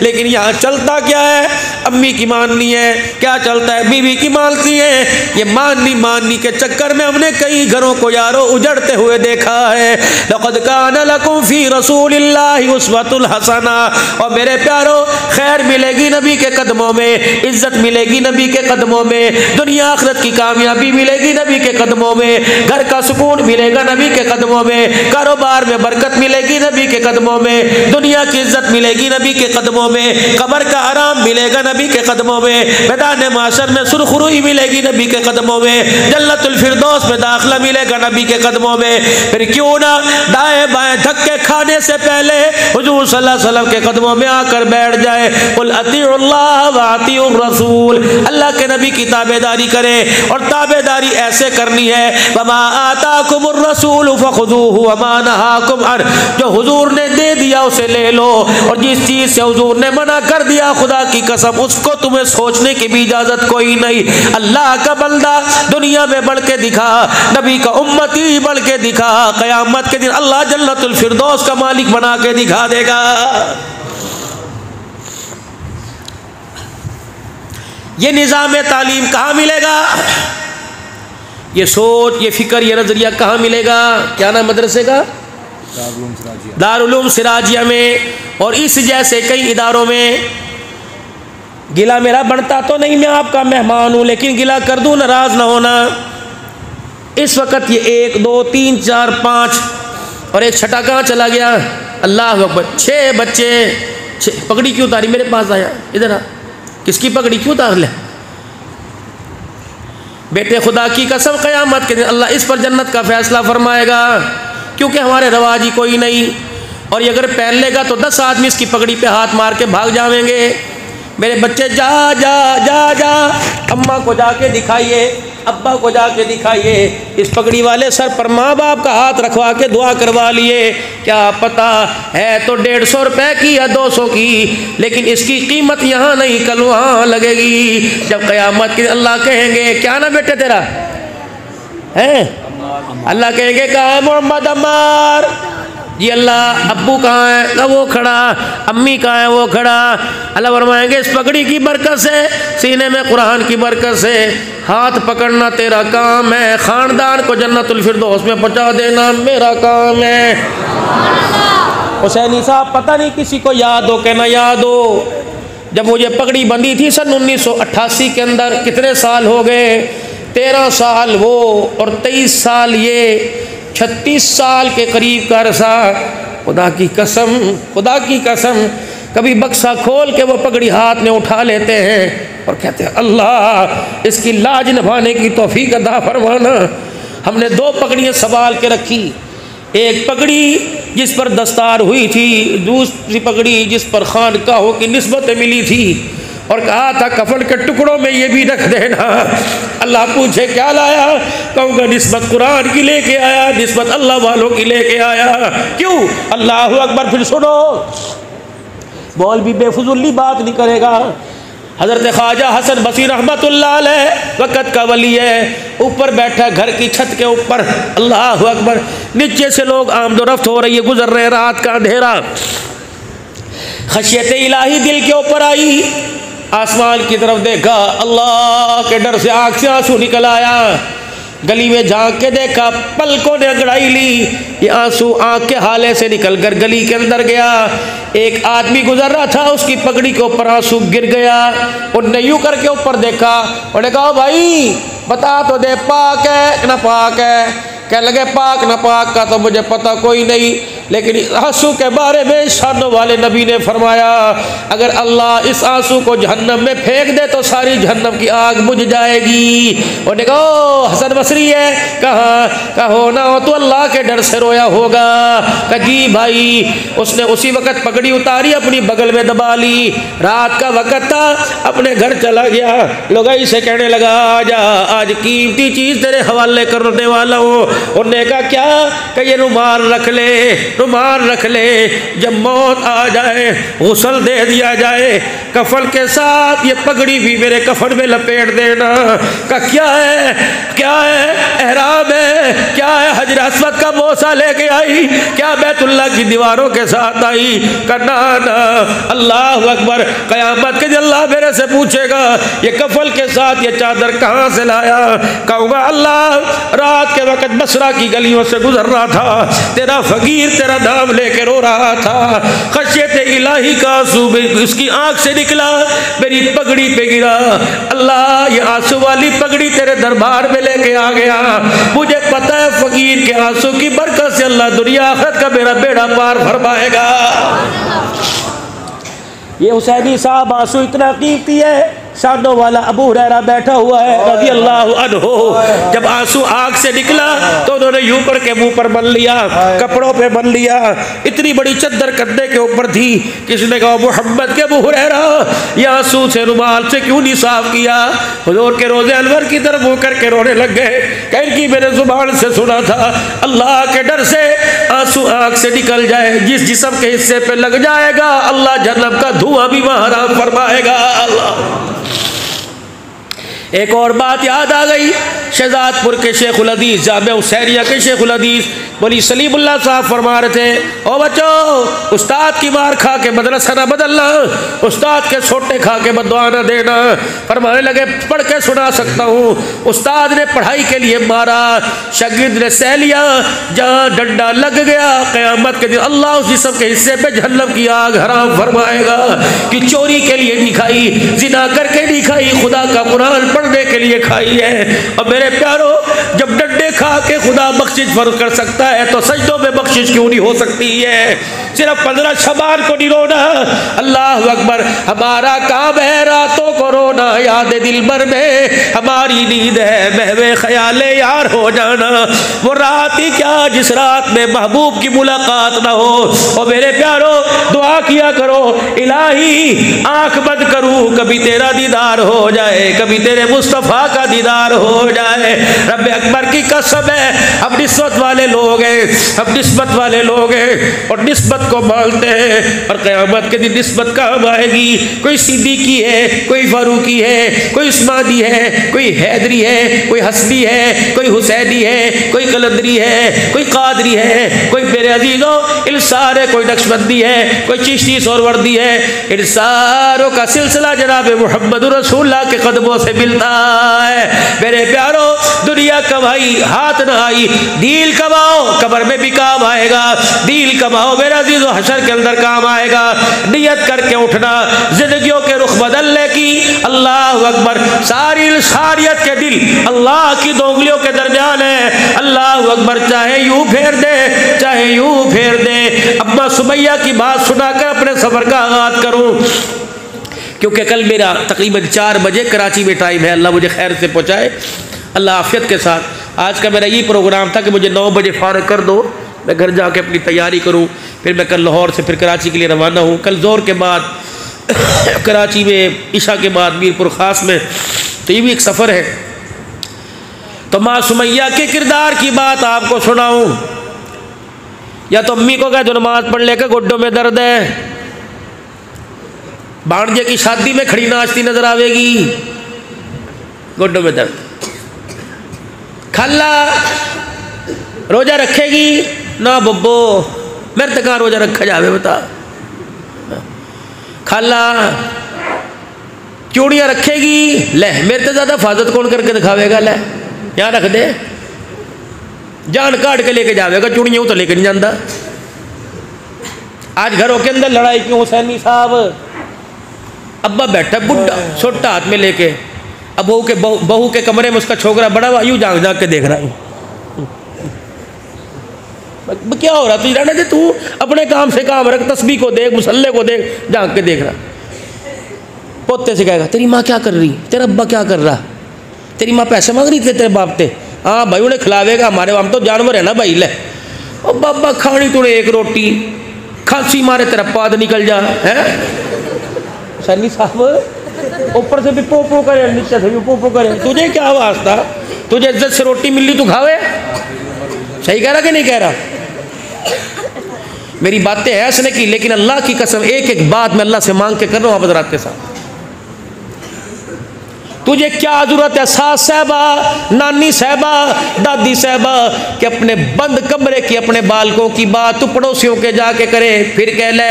लेकिन यहाँ चलता क्या है, अम्मी की माननी है, क्या चलता है, बीवी की मानती है। ये माननी माननी के चक्कर में हमने कई घरों को यारो उजड़ते हुए देखा है। लक़द कान लकुम फी रसूलिल्लाहि उस्वतुल हसना। और मेरे प्यारो, खैर मिलेगी नबी के कदमों में, इज्जत मिलेगी नबी के कदमों में, दुनिया आखिरत की कामयाबी मिलेगी नबी के कदमों में, घर का सुकून मिलेगा नबी के कदमों में, कारोबार में बरकत मिलेगी नबी के कदमों में, दुनिया की इज्जत मिलेगी नबी के कदमों में, कब्र का आराम मिलेगा नबी के कदमों में, मैदान माशर में सुरखरुई मिलेगी नबी के कदमों में, जन्नतुल फिरदौस में दाखिला मिलेगा नबी के कदमों में। फिर क्यों ना दाएं बाएं धक्के खाने से पहले हुजूर सल्लल्लाहु अलैहि वसल्लम के कदमों में आकर बैठ जाए। कुल अतीउल्लाह व अतीउर रसूल, अल्लाह के नबी की ताबेदारी करें। और ताबेदारी ऐसे करनी है, वमा आताकुमुर रसूल फखुदूहु वमा नहाकुम अन, जो हुजूर ने दे दिया उसे ले लो, और जिस चीज से हुजूर ने मना कर दिया खुदा की कसम उसको तुम्हें सोचने की भी इजाजत कोई नहीं। अल्लाह का बंदा दुनिया में बढ़ के दिखा, नबी का उम्मती बढ़ के दिखा, क़यामत के दिन अल्लाह जन्नतुल फिरदौस का मालिक बना के दिखा देगा। ये निज़ाम तालीम कहाँ मिलेगा, ये सोच, ये फिक्र, ये नज़रिया कहाँ मिलेगा? क्या नाम मदरसे का? दारुल उलूम सिराजिया में और इस जैसे कई इदारों में। गिला मेरा बनता तो नहीं, मैं आपका मेहमान हूँ, लेकिन गिला कर दूँ, नाराज़ ना होना। इस वक्त ये 1 2 3 4 5 और एक छठा कहाँ चला गया? अल्लाह अकबर। 6 बच्चे, 6 पगड़ी क्यों उतारी? मेरे पास आया, इधर आ, किसकी पगड़ी क्यों उतार ले? बेटे खुदा की कसम क़यामत के दिन अल्लाह इस पर जन्नत का फैसला फरमाएगा, क्योंकि हमारे रवाजी कोई नहीं। और ये अगर पहन लेगा तो 10 आदमी इसकी पगड़ी पे हाथ मार के भाग जाएंगे। मेरे बच्चे जा जा जा जा, अम्मा को जाके दिखाइए, अब्बा को जाके दिखाइए, इस पगड़ी वाले सर पर माँ बाप का हाथ रखवा के दुआ करवा लिए। क्या पता है तो 150 रुपए की या 200 की, लेकिन इसकी कीमत यहाँ नहीं कल वहाँ लगेगी। जब क़यामत के अल्लाह कहेंगे, क्या ना बेटे तेरा है? अल्लाह कहेंगे कहाँ है मोहम्मद अम्मार? जी अल्लाह। अब्बू कहाँ है? ना वो खड़ा। अम्मी कहाँ है? वो खड़ा। अल्लाह फरमाएंगे इस पगड़ी की बरकत से, सीने में कुरान की बरकत से हाथ पकड़ना तेरा काम है, ख़ानदान को जन्नतुल फिरदौस में पहुँचा देना मेरा काम है। हुसैनी साहब पता नहीं किसी को याद हो कि ना याद हो, जब मुझे पगड़ी बंधी थी सन 1988 के अंदर, कितने साल हो गए? 13 साल वो और 23 साल ये, 36 साल के करीब का अरसा। खुदा की कसम, खुदा की कसम, कभी बक्सा खोल के वो पगड़ी हाथ में उठा लेते हैं और कहते हैं अल्लाह इसकी लाज निभाने की तौफीक अता फरमाना। हमने 2 पगड़ियाँ संभाल के रखी, एक पगड़ी जिस पर दस्तार हुई थी, दूसरी पगड़ी जिस पर खानकाहों की निस्बत मिली थी, और कहा था कफन के टुकड़ों में ये भी रख देना। अल्लाह पूछे क्या लाया? कहूँगा निस्बत कुरान की लेके आया, निस्बत अल्लाह वालों की लेके आया। क्यों? अल्लाह अकबर। फिर सुनो, बोल भी बेफुजुली बात नहीं करेगा। हज़रत ख्वाजा हसन बसीर रहमतुल्लाह अलैह वक़्त का वली है, ऊपर बैठा घर की छत के ऊपर, अल्लाह अकबर। नीचे से लोग आमदोरफ्त हो रही है, गुजर रहे, रात का अंधेरा। खशियत इलाही दिल के ऊपर आई, आसमान की तरफ देखा, अल्लाह के डर से आँख से आंसू निकल आया। गली में झांक के देखा, पलकों ने अंगड़ाई ली, ये आंसू आँख के हाले से निकल कर गली के अंदर गया। एक आदमी गुजर रहा था, उसकी पगड़ी के ऊपर आंसू गिर गया। उनने यूँ करके ऊपर देखा, उन्होंने कहा भाई बता तो दे, पाक है ना पाक है? कह लगे पाक ना पाक का तो मुझे पता कोई नहीं, लेकिन आंसू के बारे में शानों वाले नबी ने फरमाया अगर अल्लाह इस आंसू को जहन्नम में फेंक दे तो सारी जहन्नम की आग बुझ जाएगी। उन्होंने कहा हसन बसरी है? कहाँ? कहो ना हो तो अल्लाह के डर से रोया होगा। कजी भाई। उसने उसी वक़्त पगड़ी उतारी, अपनी बगल में दबा ली। रात का वक़्त था, अपने घर चला गया। लोगाई से कहने लगा आजा, आज कीमती चीज़ तेरे हवाले करने वाला हूँ। उन्होंने कहा क्या? कि ये रुमाल रख ले। रुमाल रख ले, जब मौत आ जाए गुस्ल दे दिया जाए, कफन के साथ ये पगड़ी भी मेरे कफन में लपेट देना। का क्या है एहराम है, क्या है हजर अस्वद का बोसा लेके आई, क्या बैतुल्लाह की दीवारों के साथ आई, करना ना। अल्लाह अकबर। क़यामत के दिन अल्लाह मेरे से पूछेगा ये कफल के साथ ये चादर कहाँ से लाया? कहूँगा अल्लाह रात के वक्त बसरा की गलियों से गुजर रहा था, तेरा फकीर तेरा नाम लेके रो रहा था, खशियत इलाही का आंसू उसकी आंख से निकला, मेरी पगड़ी पे गिरा। अल्लाह ये आंसू वाली पगड़ी तेरे दरबार में लेके आ गया, मुझे पता है फकीर के आंसू की बरकत से अल्लाह दुनिया आखिरत का मेरा बेड़ा पार फरमाएगा। ये हुसैनी साहब आंसू इतना कीमती है, शादों वाला अबू हुरैरा बैठा हुआ है रज़ी अल्लाह अन्हु। जब आंसू आँख से निकला तो उन्होंने यूं करके मुंह पर बन लिया, कपड़ों पे बन लिया, इतनी बड़ी चद्दर कंधे के ऊपर थी। किसने कहा मोहम्मद के अबू हुरैरा ये आंसू से रुमाल से क्यों नहीं साफ किया? हुजूर के रोज़े अनवर की तरफ मुँह करके रोने लग गए। कहीं की मैंने जुबान से सुना था अल्लाह के डर से आंसू आँख से निकल जाए, जिस जिस्म के हिस्से पे लग जाएगा अल्लाह जहन्नम का धुआं भी वहाँ हराम फरमाएगा। अल्लाह। एक और बात याद आ गई, शहजादपुर के शेखुल हदीस जामिया हुसैनिया के शेखुल हदीस बोली सलीमुल्लाह साहब फरमा रहे थे, ओ बच्चों उस्ताद की मार खा के मदरसा न बदलना, उस्ताद के छोटे खा के बददुआ न देना। फरमाने लगे पढ़ के सुना सकता हूँ, उस्ताद ने पढ़ाई के लिए मारा, शागिर्द ने सह लिया, जहाँ डंडा लग गया क़यामत के दिन अल्लाह उस जिस्म के हिस्से पे जहन्नम की आग हराम फरमाएगा। कि चोरी के लिए नहीं खाई, जिना करके नहीं खाई, खुदा का कुरान पढ़ने के लिए खाई है। और मेरे प्यारो जब डंडे खा के खुदा बख्शिश फर्ज कर सकता है तो सजदों में बख्शिश क्यों नहीं हो सकती है? सिर्फ 15 शबान को नहीं रोना। अल्लाह अकबर। हमारा काम है रातों को रोना, याद दिल भर में हमारी नींद है महवे ख्याले यार हो जाना। वो रात ही क्या जिस रात में महबूब की मुलाकात ना हो। और मेरे प्यारो दुआ किया करो, इलाही आंख बंद करूं कभी तेरा दीदार हो जाए, कभी तेरे मुस्तफ़ा का दीदार हो जाए। रब अकबर की कसम है हम निस्बत वाले लोग हैं, हम निस्बत वाले लोग हैं और निस्बत को मानते हैं। और क़यामत के दिन निस्बत काम आएगी। कोई सिद्दीकी है, कोई फारूकी है, कोई उस्मानी है, कोई हैदरी है, कोई हसनी है, कोई हुसैनी है, कोई कलंदरी है, कोई कादरी है, कोई मेरे अजीजों इन सारे, कोई नक्शबंदी है, कोई चिश्ती सोहरवर्दी है। इन सारों का सिलसिला जनाब मुहम्मद रसूलुल्लाह के कदमों से मिलता है। मेरे प्यारो दुनिया कमाई हाथ न आई, दिल कमाओ कब्र में भी काम आएगा। दिल कमाओ मेरा अजीजों हशर के अंदर काम आएगा। नियत करके उठना जिंदगियों के रुख बदलने की। अल्लाह अकबर। सारी सारियत के दिल अल्लाह की दो उंगलियों के दरमियान है। अल्लाह अकबर। चाहे यूं फेर दे, चाहे यूं फेर दे। अम्मा सुमैया की बात सुनाकर अपने सफर का आगाज करूं, क्योंकि कल मेरा तकरीबन 4 बजे कराची में टाइम है। अल्लाह मुझे खैर से पहुँचाए, अल्लाह आफियत के साथ। आज का मेरा ये प्रोग्राम था कि मुझे 9 बजे फारिग कर दो, मैं घर जाके अपनी तैयारी करूं। फिर मैं कल लाहौर से फिर कराची के लिए रवाना हूं। कल ज़ोर के बाद कराची में, इशा के बाद मीरपुर ख़ास में, तो ये भी एक सफ़र है। तो माँ सुमैया के किरदार की बात आपको सुनाऊं, या तो अम्मी को कह जो नमाज पढ़ लेकर गुड्डों में दर्द है, भाणजे की शादी में खड़ी नाचती नजर आवेगी, गुड्डों में दर्द। खाला रोजा रखेगी ना बब्बो, मेरे तक रोजा रखा जावे बता। खाला चूड़ियाँ रखेगी, ले मेरे से ज़्यादा हिफाजत कौन करके दिखावेगा, ले यहाँ रख दे, जान काट के लेके जावेगा, चूड़ियाँ तो लेके नहीं जाता। आज घरों के अंदर लड़ाई क्यों? हुसैनी साहब अब्बा बैठा बुढ़ा छोटा हाथ में लेके, अब बहू के कमरे में उसका छोकरा बड़ा हुआ यूँ झाँक झाँक के देख रहा है। क्या हो रहा? तुझे रहने दे, तू अपने काम से काम रख, तस्बीह को देख, मुसल्ले को देख, झाँक के देख रहा। पोते से कहेगा तेरी माँ क्या कर रही, तेरा अब्बा क्या कर रहा, तेरी माँ पैसे मांग रही थी तेरे बाप ते? हाँ भाई उन्हें खिलावेगा, हमारे वहाँ तो जानवर है ना भाई। ले और बाबा खानी तूने एक रोटी, खांसी मारे तेरा पाद निकल जा है। सैनी साहब ऊपर से भी पोपो करे, नीचे से भी पोपो करे, तुझे क्या वास्ता? तुझे इज्जत से रोटी मिली तू खावे? सही कह रहा कि नहीं कह रहा? मेरी बातें हैं हंसने की, लेकिन अल्लाह की कसम एक एक बात मैं अल्लाह से मांग के कर रहा हूँ हज़रात के साथ। तुझे क्या जरूरत है सास साहबा, नानी साहबा, दादी साहबा कि अपने बंद कमरे की, अपने बालकों की बात तू पड़ोसियों के जाके करे, फिर कह ले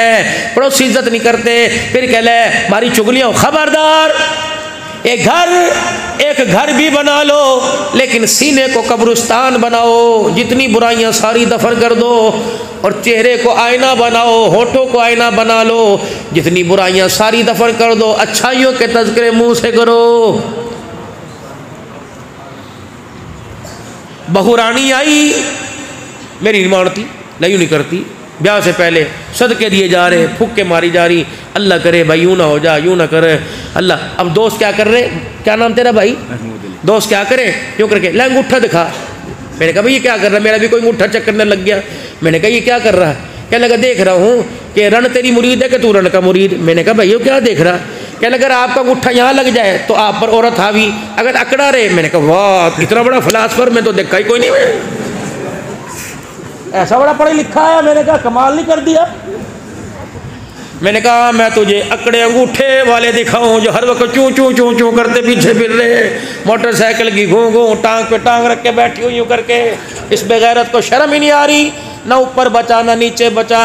पड़ोसी इज्जत नहीं करते, फिर कह ले हमारी चुगलियां। खबरदार, एक घर भी बना लो लेकिन सीने को कब्रिस्तान बनाओ। जितनी बुराइयां सारी दफन कर दो और चेहरे को आईना बनाओ, होठों को आईना बना लो। जितनी बुराइयां सारी दफन कर दो, अच्छाइयों के तज़किरे मुंह से करो। बहुरानी आई, मेरी नहीं मानती, लयूं नहीं करती, ब्याह से पहले सदके दिए जा रहे, फुक्के मारी जा रही। अल्लाह करे भाई यूँ ना हो जा, यूँ ना करे अल्लाह। अब दोस्त क्या कर रहे, क्या नाम तेरा भाई? दोस्त क्या करे, यूँ करके ले अंगूठा दिखा। मैंने कहा भाई ये क्या कर रहा है, मेरा भी कोई अंगूठा चेक करने लग गया। मैंने कहा ये क्या कर रहा है? कहने लगा देख रहा हूँ कि रण तेरी मुरीद है कि तू रण का मुरीद। मैंने कहा भाई ये क्या देख रहा? कहने लगा अगर आपका अंगूठा यहाँ लग जाए तो आप पर औरत हावी, अगर अकड़ा रहे। मैंने कहा वाह इतना बड़ा फिलासफर मैं तो देखा ही कोई नहीं, ऐसा बड़ा पढ़ा लिखा है। मैंने कहा कमाल नहीं कर दिया। मैंने कहा मैं तुझे अकड़े अंगूठे वाले दिखाऊं जो हर वक्त चूं चूं चूं चूं करते पीछे फिर रहे, मोटरसाइकिल की घूं घूं टांग पे टांग रख के बैठी हुई यूं करके। इस बेगैरत को शर्म ही नहीं आ रही, ना ऊपर बचा ना नीचे बचा।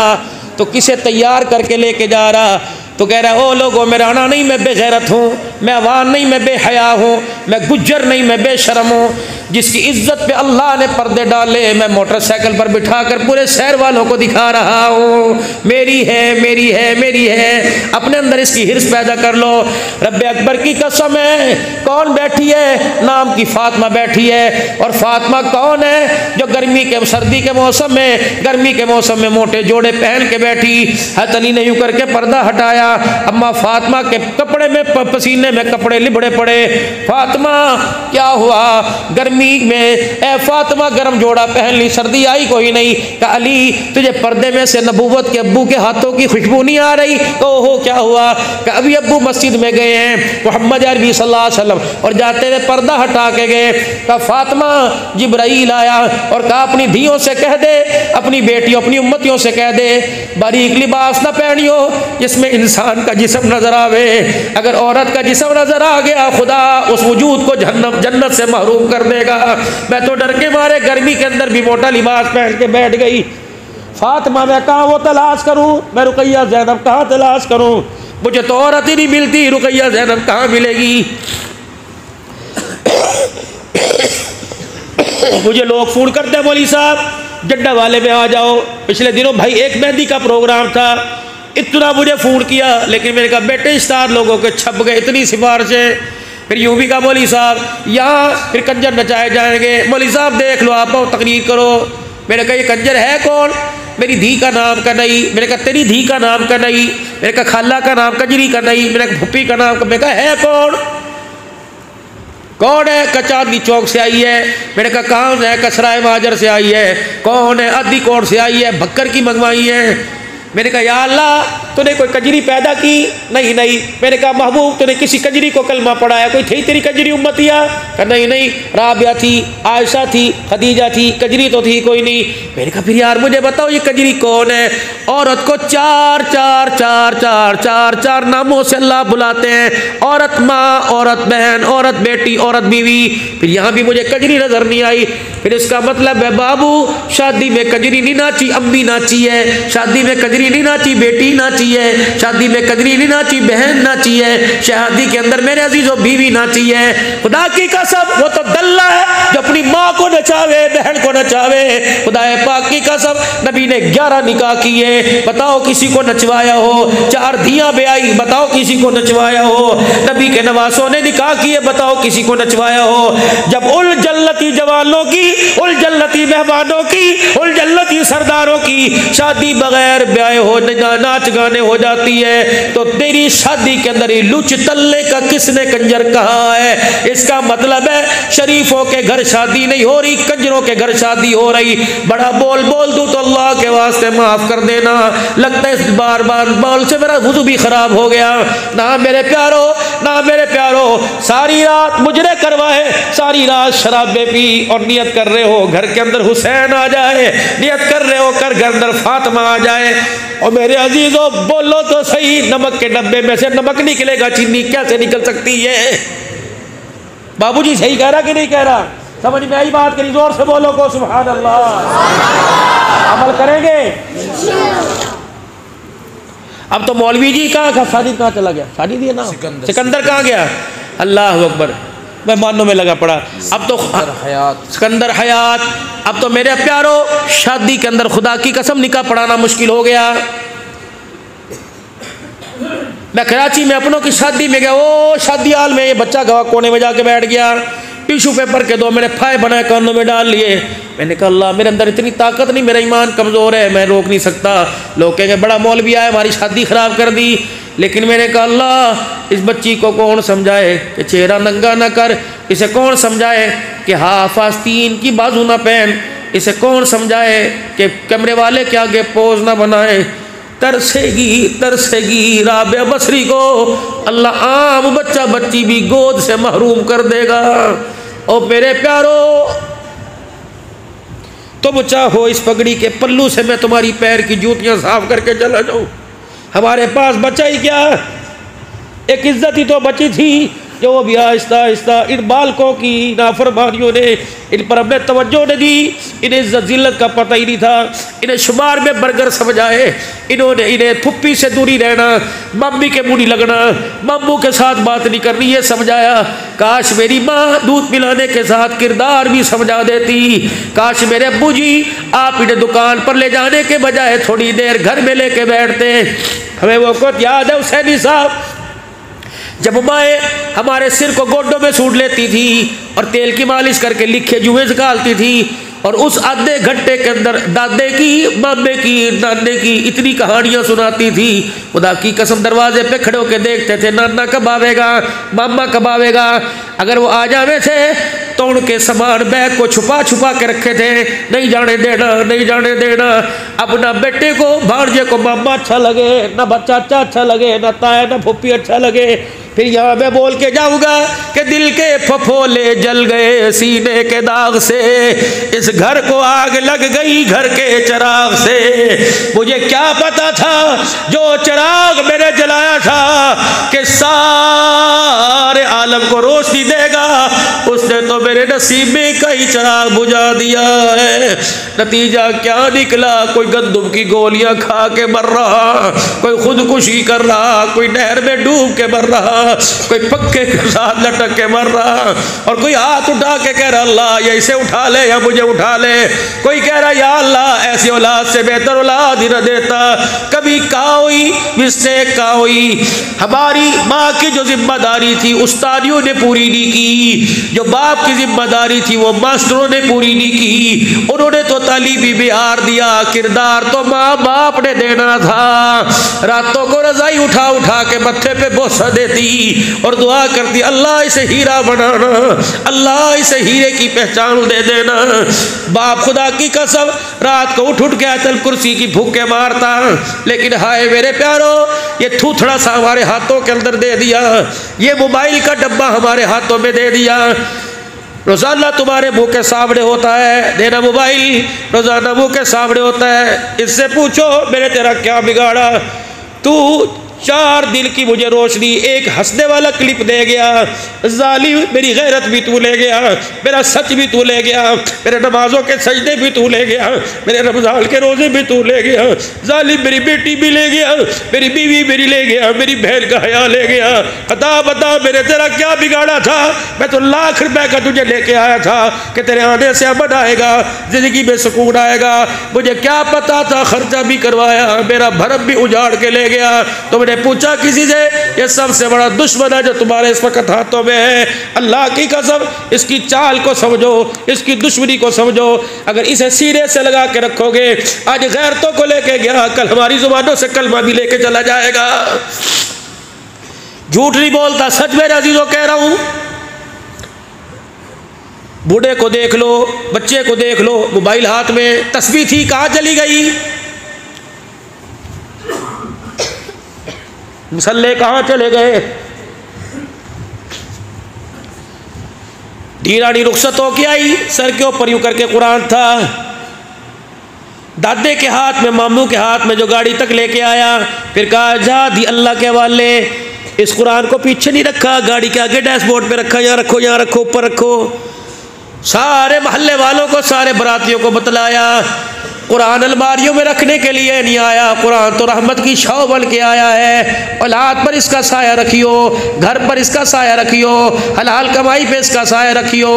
तो किसे तैयार करके लेके जा रहा तो कह रहा है ओ लोगों मेरा आना नहीं, मैं बेगैरत हूँ, मैं अवान नहीं, मैं बेहया हूँ, मैं गुज्जर नहीं, मैं बेशरम हूँ। जिसकी इज्जत पे अल्लाह ने पर्दे डाले मैं मोटरसाइकिल पर बिठाकर पूरे शहर वालों को दिखा रहा हूँ मेरी है, मेरी है, मेरी है। अपने अंदर इसकी हिर्स पैदा कर लो। रब्बे अकबर की कसम है, कौन बैठी है? नाम की फातिमा बैठी है। और फातिमा कौन है? जो गर्मी के सर्दी के मौसम में, गर्मी के मौसम में मोटे जोड़े पहन के बैठी। हज़रत अली ने यूं करके पर्दा हटाया, अम्मा फातिमा के कपड़े में पसीने में कपड़े लिबड़े पड़े। फातिमा क्या हुआ? गर्मी में ए फातिमा गर्म जोड़ा पहन ली, सर्दी आई कोई नहीं। कहा अली तुझे पर्दे में से नबूवत के अब्बू के हाथों की खुशबू नहीं आ रही? ओहो क्या हुआ? कहा अभी अब्बू मस्जिद में गए हैं मोहम्मद अरबी सल्लल्लाहु अलैहि वसल्लम, और जाते हुए पर्दा हटा के गए। कहा फातिमा जिब्राइल आया और कहा अपनी धियों से कह दे, अपनी बेटियों अपनी उम्मतियों से कह दे बारीक लिबास ना पहनियो जिसमें इंसान का जिस्म नजर आवे। अगर औरत का जिस्म नजर आ गया खुदा उस वजूद को जन्नत से महरूम कर देगा। मैं तो डर के मारे गर्मी के अंदर भी मोटा लिबास पहन के बैठ गई। फातिमा मैं कहाँ वो तलाश करूं, मैं रुकैया ज़ैनब कहाँ तलाश करूं? मुझे तो औरत ही नहीं मिलती, रुकैया ज़ैनब कहाँ मिलेगी? मुझे लोग फोन करते हैं मौलवी साहब जड्डा वाले में आ जाओ। पिछले दिनों भाई एक मेहंदी का प्रोग्राम था, इतना मुझे फोन किया, लेकिन मैंने कहा बेटे स्टार लोगों के छप गए, इतनी सिफारिशें। फिर यूँ भी कहा मौलवी साहब यहाँ फिर कंजर नचाए जाएंगे, मौलवी साहब देख लो आप तकरीर करो। मैंने कहा ये कंजर है कौन? मेरी धी का नाम का नहीं। मैंने कहा तेरी धी का नाम का नहीं। मैंने कहा खाला का नाम कजरी का नहीं। मैंने कहा भुप्पी का नाम का। मैंने कहा है कौन? कौन है? चांदनी चौक से आई है। मैंने कहा कहाँ है? कसराए महाजर से आई है। कौन है? आदि कोट से आई है, भक्कर की मंगवाई है। मैंने कहा या अल्लाह तूने कोई कजरी पैदा की? नहीं नहीं। मैंने कहा महबूब तूने किसी कजरी को कलमा पढ़ाया? कोई थी तेरी कजरी उम्मतिया? कहा नहीं नहीं, राबिया थी, आयशा थी, खदीजा थी, कजरी तो थी कोई नहीं। मैंने कहा फिर यार मुझे बताओ ये कजरी कौन है? औरत को चार चार चार चार चार चार नामों से अल्लाह बुलाते हैं, औरत माँ, औरत बहन, औरत बेटी, औरत बीवी। फिर यहाँ भी मुझे कजरी नजर नहीं आई। फिर इसका मतलब है बाबू शादी में कजरी नहीं नाची, अम्मी नाची है। शादी में कजरी नहीं नाची, बेटी नाची है। शादी में कजरी नहीं नाची, बहन नाची है। शादी के अंदर मेरे अजीजों बीवी नाची है। खुदा की कसम वो तो दल्ला है जो अपनी माँ को नचावे, बहन को नचावे। खुदा पाक की कसम नबी ने 11 निकाह किए, बताओ किसी को नचवाया हो? 4 धियां ब्याई, बताओ किसी को नचवाया हो? नबी के नवासों ने निकाह किए, बताओ किसी को नचवाया हो? जब उल जन्नती जवानों की, उल जन्नती मेहमानों की, उल जन्नती सरदारों की शादी बगैर ब्याह हो नाच गाने हो जाती है, तो तेरी शादी के अंदर ही लुच तल्ले का किसने कंजर कहा है? इसका मतलब है शरीफों के घर शादी नहीं हो रही, कंजरों के घर शादी शादी हो रही, बड़ा बोल बोल दूँ तो अल्लाह के वास्ते माफ़ कर देना, लगता है बार बार बोल से मेरा वुज़ू भी ख़राब हो गया। ना मेरे प्यारो, ना मेरे प्यारो, सारी रात मुजरे करवाए, सारी रात शराबे पी और नियत कर रहे हो घर के अंदर हुसैन आ जाए, नियत कर रहे हो कर घर अंदर फातिमा आ जाए। और मेरे अजीजों बोलो तो सही, नमक के डब्बे में से नमक निकलेगा, चीनी कैसे निकल सकती है? बाबूजी सही कह रहा कि नहीं कह रहा? समझ में आई बात? करी जोर से बोलो को सुभान अल्लाह। अमल करेंगे। अब तो मौलवी जी कहाँ शादी कहाँ चला गया? शादी दिया ना, सिकंदर कहाँ गया? अल्लाह अकबर, मेहमानों में लगा पड़ा। अब तो सिकंदर हयात। अब तो मेरे प्यारो शादी के अंदर खुदा की कसम निकाह पढ़ाना मुश्किल हो गया। मैं कराची में अपनों की शादी में गया, वो शादी हाल में ये बच्चा गवा कोने में जाके बैठ गया, टिशू पेपर के दो मैंने फाय बनाए कानों में डाल लिए। मैंने कहा अल्लाह मेरे अंदर इतनी ताकत नहीं, मेरा ईमान कमज़ोर है, मैं रोक नहीं सकता। लोग कहेंगे बड़ा मौलवी आया हमारी शादी ख़राब कर दी। लेकिन मैंने कहा अल्लाह इस बच्ची को कौन समझाए कि चेहरा नंगा ना कर, इसे कौन समझाए कि हाफ आस्तीन की बाजू ना पहन, इसे कौन समझाए कि कैमरे वाले के आगे पोज ना बनाए। तरसेगी तरसेगी राबिया बसरी को अल्लाह आम बच्चा बच्ची भी गोद से महरूम कर देगा। और मेरे प्यारो तुम चाहो इस पगड़ी के पल्लू से मैं तुम्हारी पैर की जूतियां साफ करके चला जाऊं, हमारे पास बचा ही क्या? एक इज्जत ही तो बची थी जो भी आहिस्ता आहिस्ता इन बालकों की नाफरमानियों ने इन पर हमने तवज्जो नहीं दी। इन्हें इज्जत जिल्लत का पता ही नहीं था, इन्हें शुमार में बर्गर समझाए, इन्होंने इन्हें फुप्पी से दूरी रहना, मम्मी के मुँह नहीं लगना, मम्मू के साथ बात नहीं करनी ये समझाया। काश मेरी माँ दूध पिलाने के साथ किरदार भी समझा देती। काश मेरे अब्बू जी आप इन्हें दुकान पर ले जाने के बजाय थोड़ी देर घर में लेके बैठते। हमें वो वक्त याद है हुसैनी साहब जब माएँ हमारे सिर को गोड्डों में सूट लेती थी और तेल की मालिश करके लिखे जुए निकालती थी, और उस आधे घंटे के अंदर दादे की, मामे की, नाने की इतनी कहानियाँ सुनाती थी। खुदा की कसम दरवाजे पे खड़े होकर देखते थे नाना कब आवेगा, मामा कब आवेगा। अगर वो आ जावे थे तो उनके सामान बैग को छुपा छुपा के रखे थे, नहीं जाने देना, नहीं जाने देना। अब ना बेटे को भांजे को मामा अच्छा लगे, ना चाचा अच्छा लगे, ना ताया ना फुप्पी अच्छा लगे। फिर यहाँ मैं बोल के जाऊँगा कि दिल के फफोले जल गए सीने के दाग से, इस घर को आग लग गई घर के चिराग से। मुझे क्या पता था जो चिराग मैंने जलाया था कि सारे आलम को रोशनी देगा, उसने तो मेरे नसीब में कई चिराग बुझा दिया है। नतीजा क्या निकला? कोई गंदुम की गोलियां खा के मर रहा, कोई खुदकुशी कर रहा, कोई नहर में डूब के मर रहा, कोई पक्के के साथ लटक के मर रहा, और कोई हाथ उठा के कह रहा अल्लाह या इसे उठा ले या मुझे उठा ले। कोई कह रहा या अल्लाह ऐसी औलाद से बेहतर औलाद ही न देता। कभी काओई मिस्टेक काओई। हमारी माँ की जो जिम्मेदारी थी उस्तादियों ने पूरी नहीं की, जो बाप की जिम्मेदारी थी वो मास्टरों ने पूरी नहीं की। उन्होंने तो तालीबी बिहार दिया, किरदार तो माँ बाप ने देना था। रातों को रजाई उठा उठा के मत्थे पे बोसा देती और दुआ करती अल्लाह इसे हीरा बनाना, अल्लाह इसे हीरे की पहचान दे देना। बाप खुदा की कसम रात को उठ उठ के आयतल कुर्सी की फूके मारता, लेकिन हाय मेरे प्यारो ये थूथड़ा सा हमारे हाथों के अंदर दे दिया, ये मोबाइल का डब्बा हमारे हाथों में दे दिया। रोज़ाना तुम्हारे मुँह के सामने होता है देना मोबाइल, रोज़ाना मुँह के सामने होता है। इससे पूछो मैंने तेरा क्या बिगाड़ा? तू 4 दिन की मुझे रोशनी एक हंसने वाला क्लिप दे गया, जालिम मेरी गैरत भी तू ले गया, मेरा सच भी तू ले गया, मेरे नमाजों के सजदे भी तू ले गया, मेरे रमजान के रोजे भी तू ले गया। जालिम मेरी बेटी भी ले गया, मेरी बीवी मेरी ले गया, मेरी बहन का हया ले गया। बता मेरे तेरा क्या बिगाड़ा था? मैं तो लाख रुपए का तुझे लेके आया था कि तेरे आने से अमन आएगा, जिंदगी में सुकून आएगा। मुझे क्या पता था, खर्चा भी करवाया, मेरा भरम भी उजाड़ के ले गया। तो मैंने पूछा किसी से, ये सबसे बड़ा दुश्मन है जो तुम्हारे इस वक्त हाथों में है। अल्लाह की कसम इसकी चाल को समझो, इसकी दुश्मनी को समझो। अगर इसे सीने से लगा के रखोगे, आज गैरतों को लेके गया, कल हमारी जुबानों से कलमा भी लेके चला जाएगा। झूठ नहीं बोलता, सच मेरे अजीजों कह रहा हूं। बूढ़े को देख लो, बच्चे को देख लो, मोबाइल हाथ में, तस्बीह थी कहाँ चली गई, मुसल्ले कहाँ चले गए। ढीरानी रुखसत हो के आई, सर के ऊपर यूं करके कुरान था, दादे के हाथ में, मामू के हाथ में जो गाड़ी तक लेके आया, फिर कहा जा दी अल्लाह के हवाले। इस कुरान को पीछे नहीं रखा, गाड़ी के आगे डैशबोर्ड पे रखा, यहाँ रखो, यहाँ रखो, ऊपर रखो। सारे मोहल्ले वालों को, सारे बरातियों को बतलाया, कुरान अलमारियों में रखने के लिए नहीं आया, कुरान तो रहमत की छाव बन के आया है। औलाद पर इसका साया रखियो, घर पर इसका साया रखियो, हलाल कमाई पे इसका साया रखियो।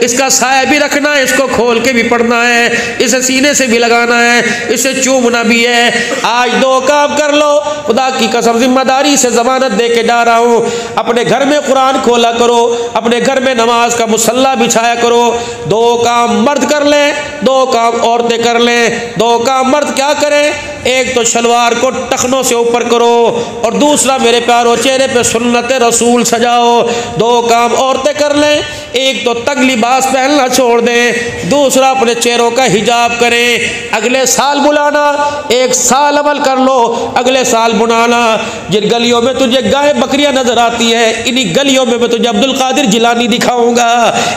इसका साया भी रखना है, इसको खोल के भी पढ़ना है, इसे सीने से भी लगाना है, इसे चूमना भी है। आज दो काम कर लो, खुदा की कसम जिम्मेदारी से ज़मानत दे के जा रहा हूँ। अपने घर में कुरान खोला करो, अपने घर में नमाज का मुसल्ला बिछाया करो। दो काम मर्द कर लें, दो काम औरतें कर लें। दो काम मर्द क्या करें, एक तो शलवार को टखनों से ऊपर करो, और दूसरा मेरे प्यारो चेहरे पे सुन्नत रसूल सजाओ। दो काम औरतें कर लें, एक तो तंग लिबास पहनना छोड़ दें, दूसरा अपने चेहरों का हिजाब करें। अगले साल बुलाना, एक साल अमल कर लो, अगले साल बुलाना। जिन गलियों में तुझे गाय बकरियां नजर आती है, इन्हीं गलियों में मैं तुझे अब्दुल कादिर जिलानी दिखाऊंगा,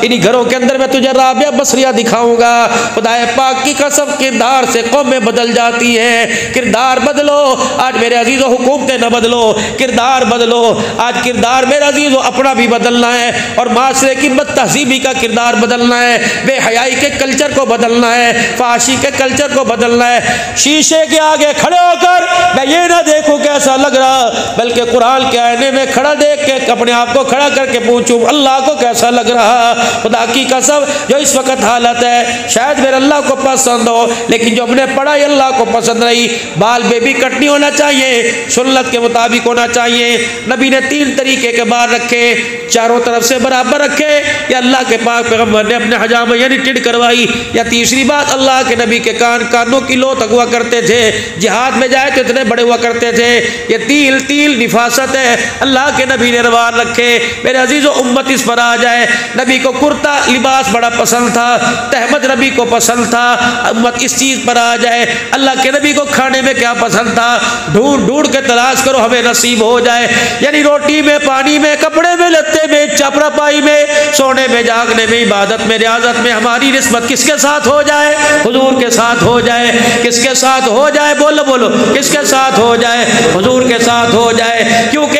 इन्हीं घरों के अंदर मैं तुझे राबिया बसरिया दिखाऊंगा। खुदाए पाक की कसम, किरदार से कौमें बदल जाती हैं। किरदार बदलो, आज मेरे अजीजों हुकूमतें न बदलो, किरदार बदलो। आज किरदार मेरे अजीजों अपना भी बदलना है, और माशरे की तहजीबी का किरदार बदलना है, बेहयाई के कल्चर को बदलना है, फाशी के कल्चर को बदलना है। शीशे के आगे खड़े होकर मैं ये ना देखूं कैसा लग रहा, बल्कि कुरान के आईने में खड़ा देख के अपने आप को खड़ा करके पूछूं अल्लाह को कैसा लग रहा। खुदा की कसम, जो इस वक्त हालत है शायद मेरे अल्लाह को पसंद हो, लेकिन जो हमने पढ़ा अल्लाह को पसंद नहीं। बाल बेबी कट नहीं होना चाहिए, सुन्नत के मुताबिक होना चाहिए। नबी ने 3 तरीके के बाल रखे, चारों तरफ से बराबर रखे, या अल्लाह के पाक पैगम्बर ने अपने हजाम यानी टिड करवाई, या तीसरी बात अल्लाह के नबी के कानों की लो तक हुआ करते थे, जिहाद में जाए तो इतने बड़े हुआ करते थे। ये तिल निफासत है, अल्लाह के नबी ने रवान रखे। मेरे अजीज़ों, उम्मत इस पर आ जाए। नबी को कुर्ता लिबास बड़ा पसंद था, तहमद नबी को पसंद था, उम्मत इस चीज़ पर आ जाए। अल्लाह के नबी को खाने में क्या पसंद था, ढूंढ ढूंढ के तलाश करो, हमें नसीब हो जाए। यानी रोटी में, पानी में, कपड़े में, लत्ते में, चपरापाई में, सोने में, जागने में, इबादत में, रियाजत में हमारी निस्बत किसके साथ हो जाए? हुजूर के साथ हो जाए। किसके साथ हो जाए? बोलो बोलो, किसके साथ हो जाए? हुजूर के साथ हो जाए। क्योंकि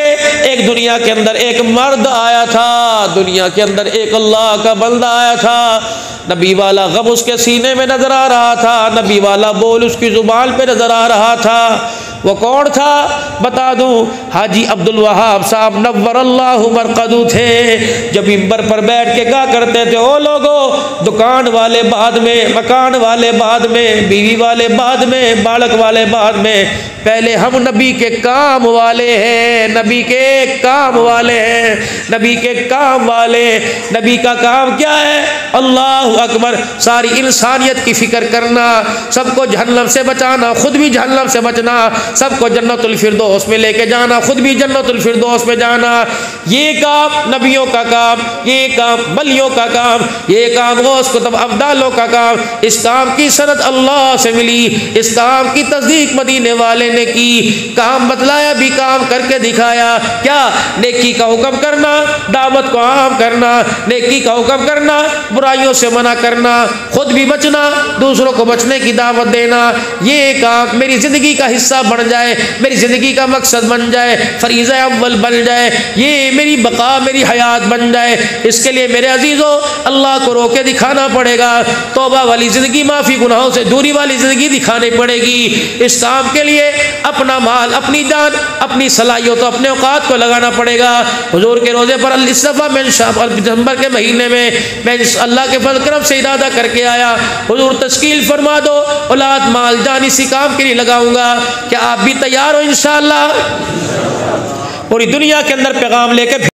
एक दुनिया के अंदर एक मर्द आया था, दुनिया के अंदर एक अल्लाह का बंदा आया था। नबी वाला गम उसके सीने में नजर आ रहा था, नबी वाला बोल उसकी जुबान पे नजर आ रहा था। वो कौन था बता दूं? हाजी अब्दुल वहाब साहब नव्वरल्लाहु मरकदू थे। जब मिंबर पर बैठ के क्या करते थे, ओ लोगो, दुकान वाले बाद में, मकान वाले बाद में, बीवी वाले बाद में, बालक वाले बाद में, पहले हम नबी के काम वाले हैं, नबी के काम वाले हैं, नबी के काम वाले। नबी का काम क्या है? अल्लाह अकबर, सारी इंसानियत की फिक्र करना, सबको जहन्नम से बचाना, खुद भी जहन्नम से बचना, सबको जन्नतुल फिरदौस में लेके जाना, खुद भी जन्नतुल फिरदौस में जाना। ये काम नबियों का काम, ये काम वलियों का काम, ये काम गौस कुतुब अब्दालों का काम। इस काम की सनद अल्लाह से मिली, इस काम की तस्दीक मदीने वाले ने की। काम बतलाया भी, काम करके दिखाया। क्या? नेकी का हुक्म करना, दावत को आम करना, नेकी का हुक्म करना, बुराइयों से मना करना, खुद भी बचना, दूसरों को बचने की दावत देना। ये काम मेरी ज़िंदगी का हिस्सा बन जाए, मेरी ज़िंदगी का मकसद बन जाए, फरीज़ा अव्वल बन जाए, ये मेरी बका, मेरी हयात बन जाए। इसके लिए मेरे अजीज़ों, अल्लाह को रोके दिखाना पड़ेगा। तौबा वाली ज़िंदगी, माफ़ी गुनाहों से दूरी वाली ज़िंदगी दिखानी पड़ेगी। इस काम के लिए अपना माल, अपनी जान, अपनी सलाहियत, अपने औकात को लगाना पड़ेगा। हुजूर के रोज़े पर इस दफ़ा मैं दिसंबर के महीने में मैं अल्लाह के फज़ल करम से इरादा करके आया, हुजूर तश्कील फरमा दो, औलाद माल जान इसी काम के लिए लगाऊंगा। क्या आप भी तैयार हो? इंशाअल्लाह पूरी दुनिया के अंदर पैगाम लेके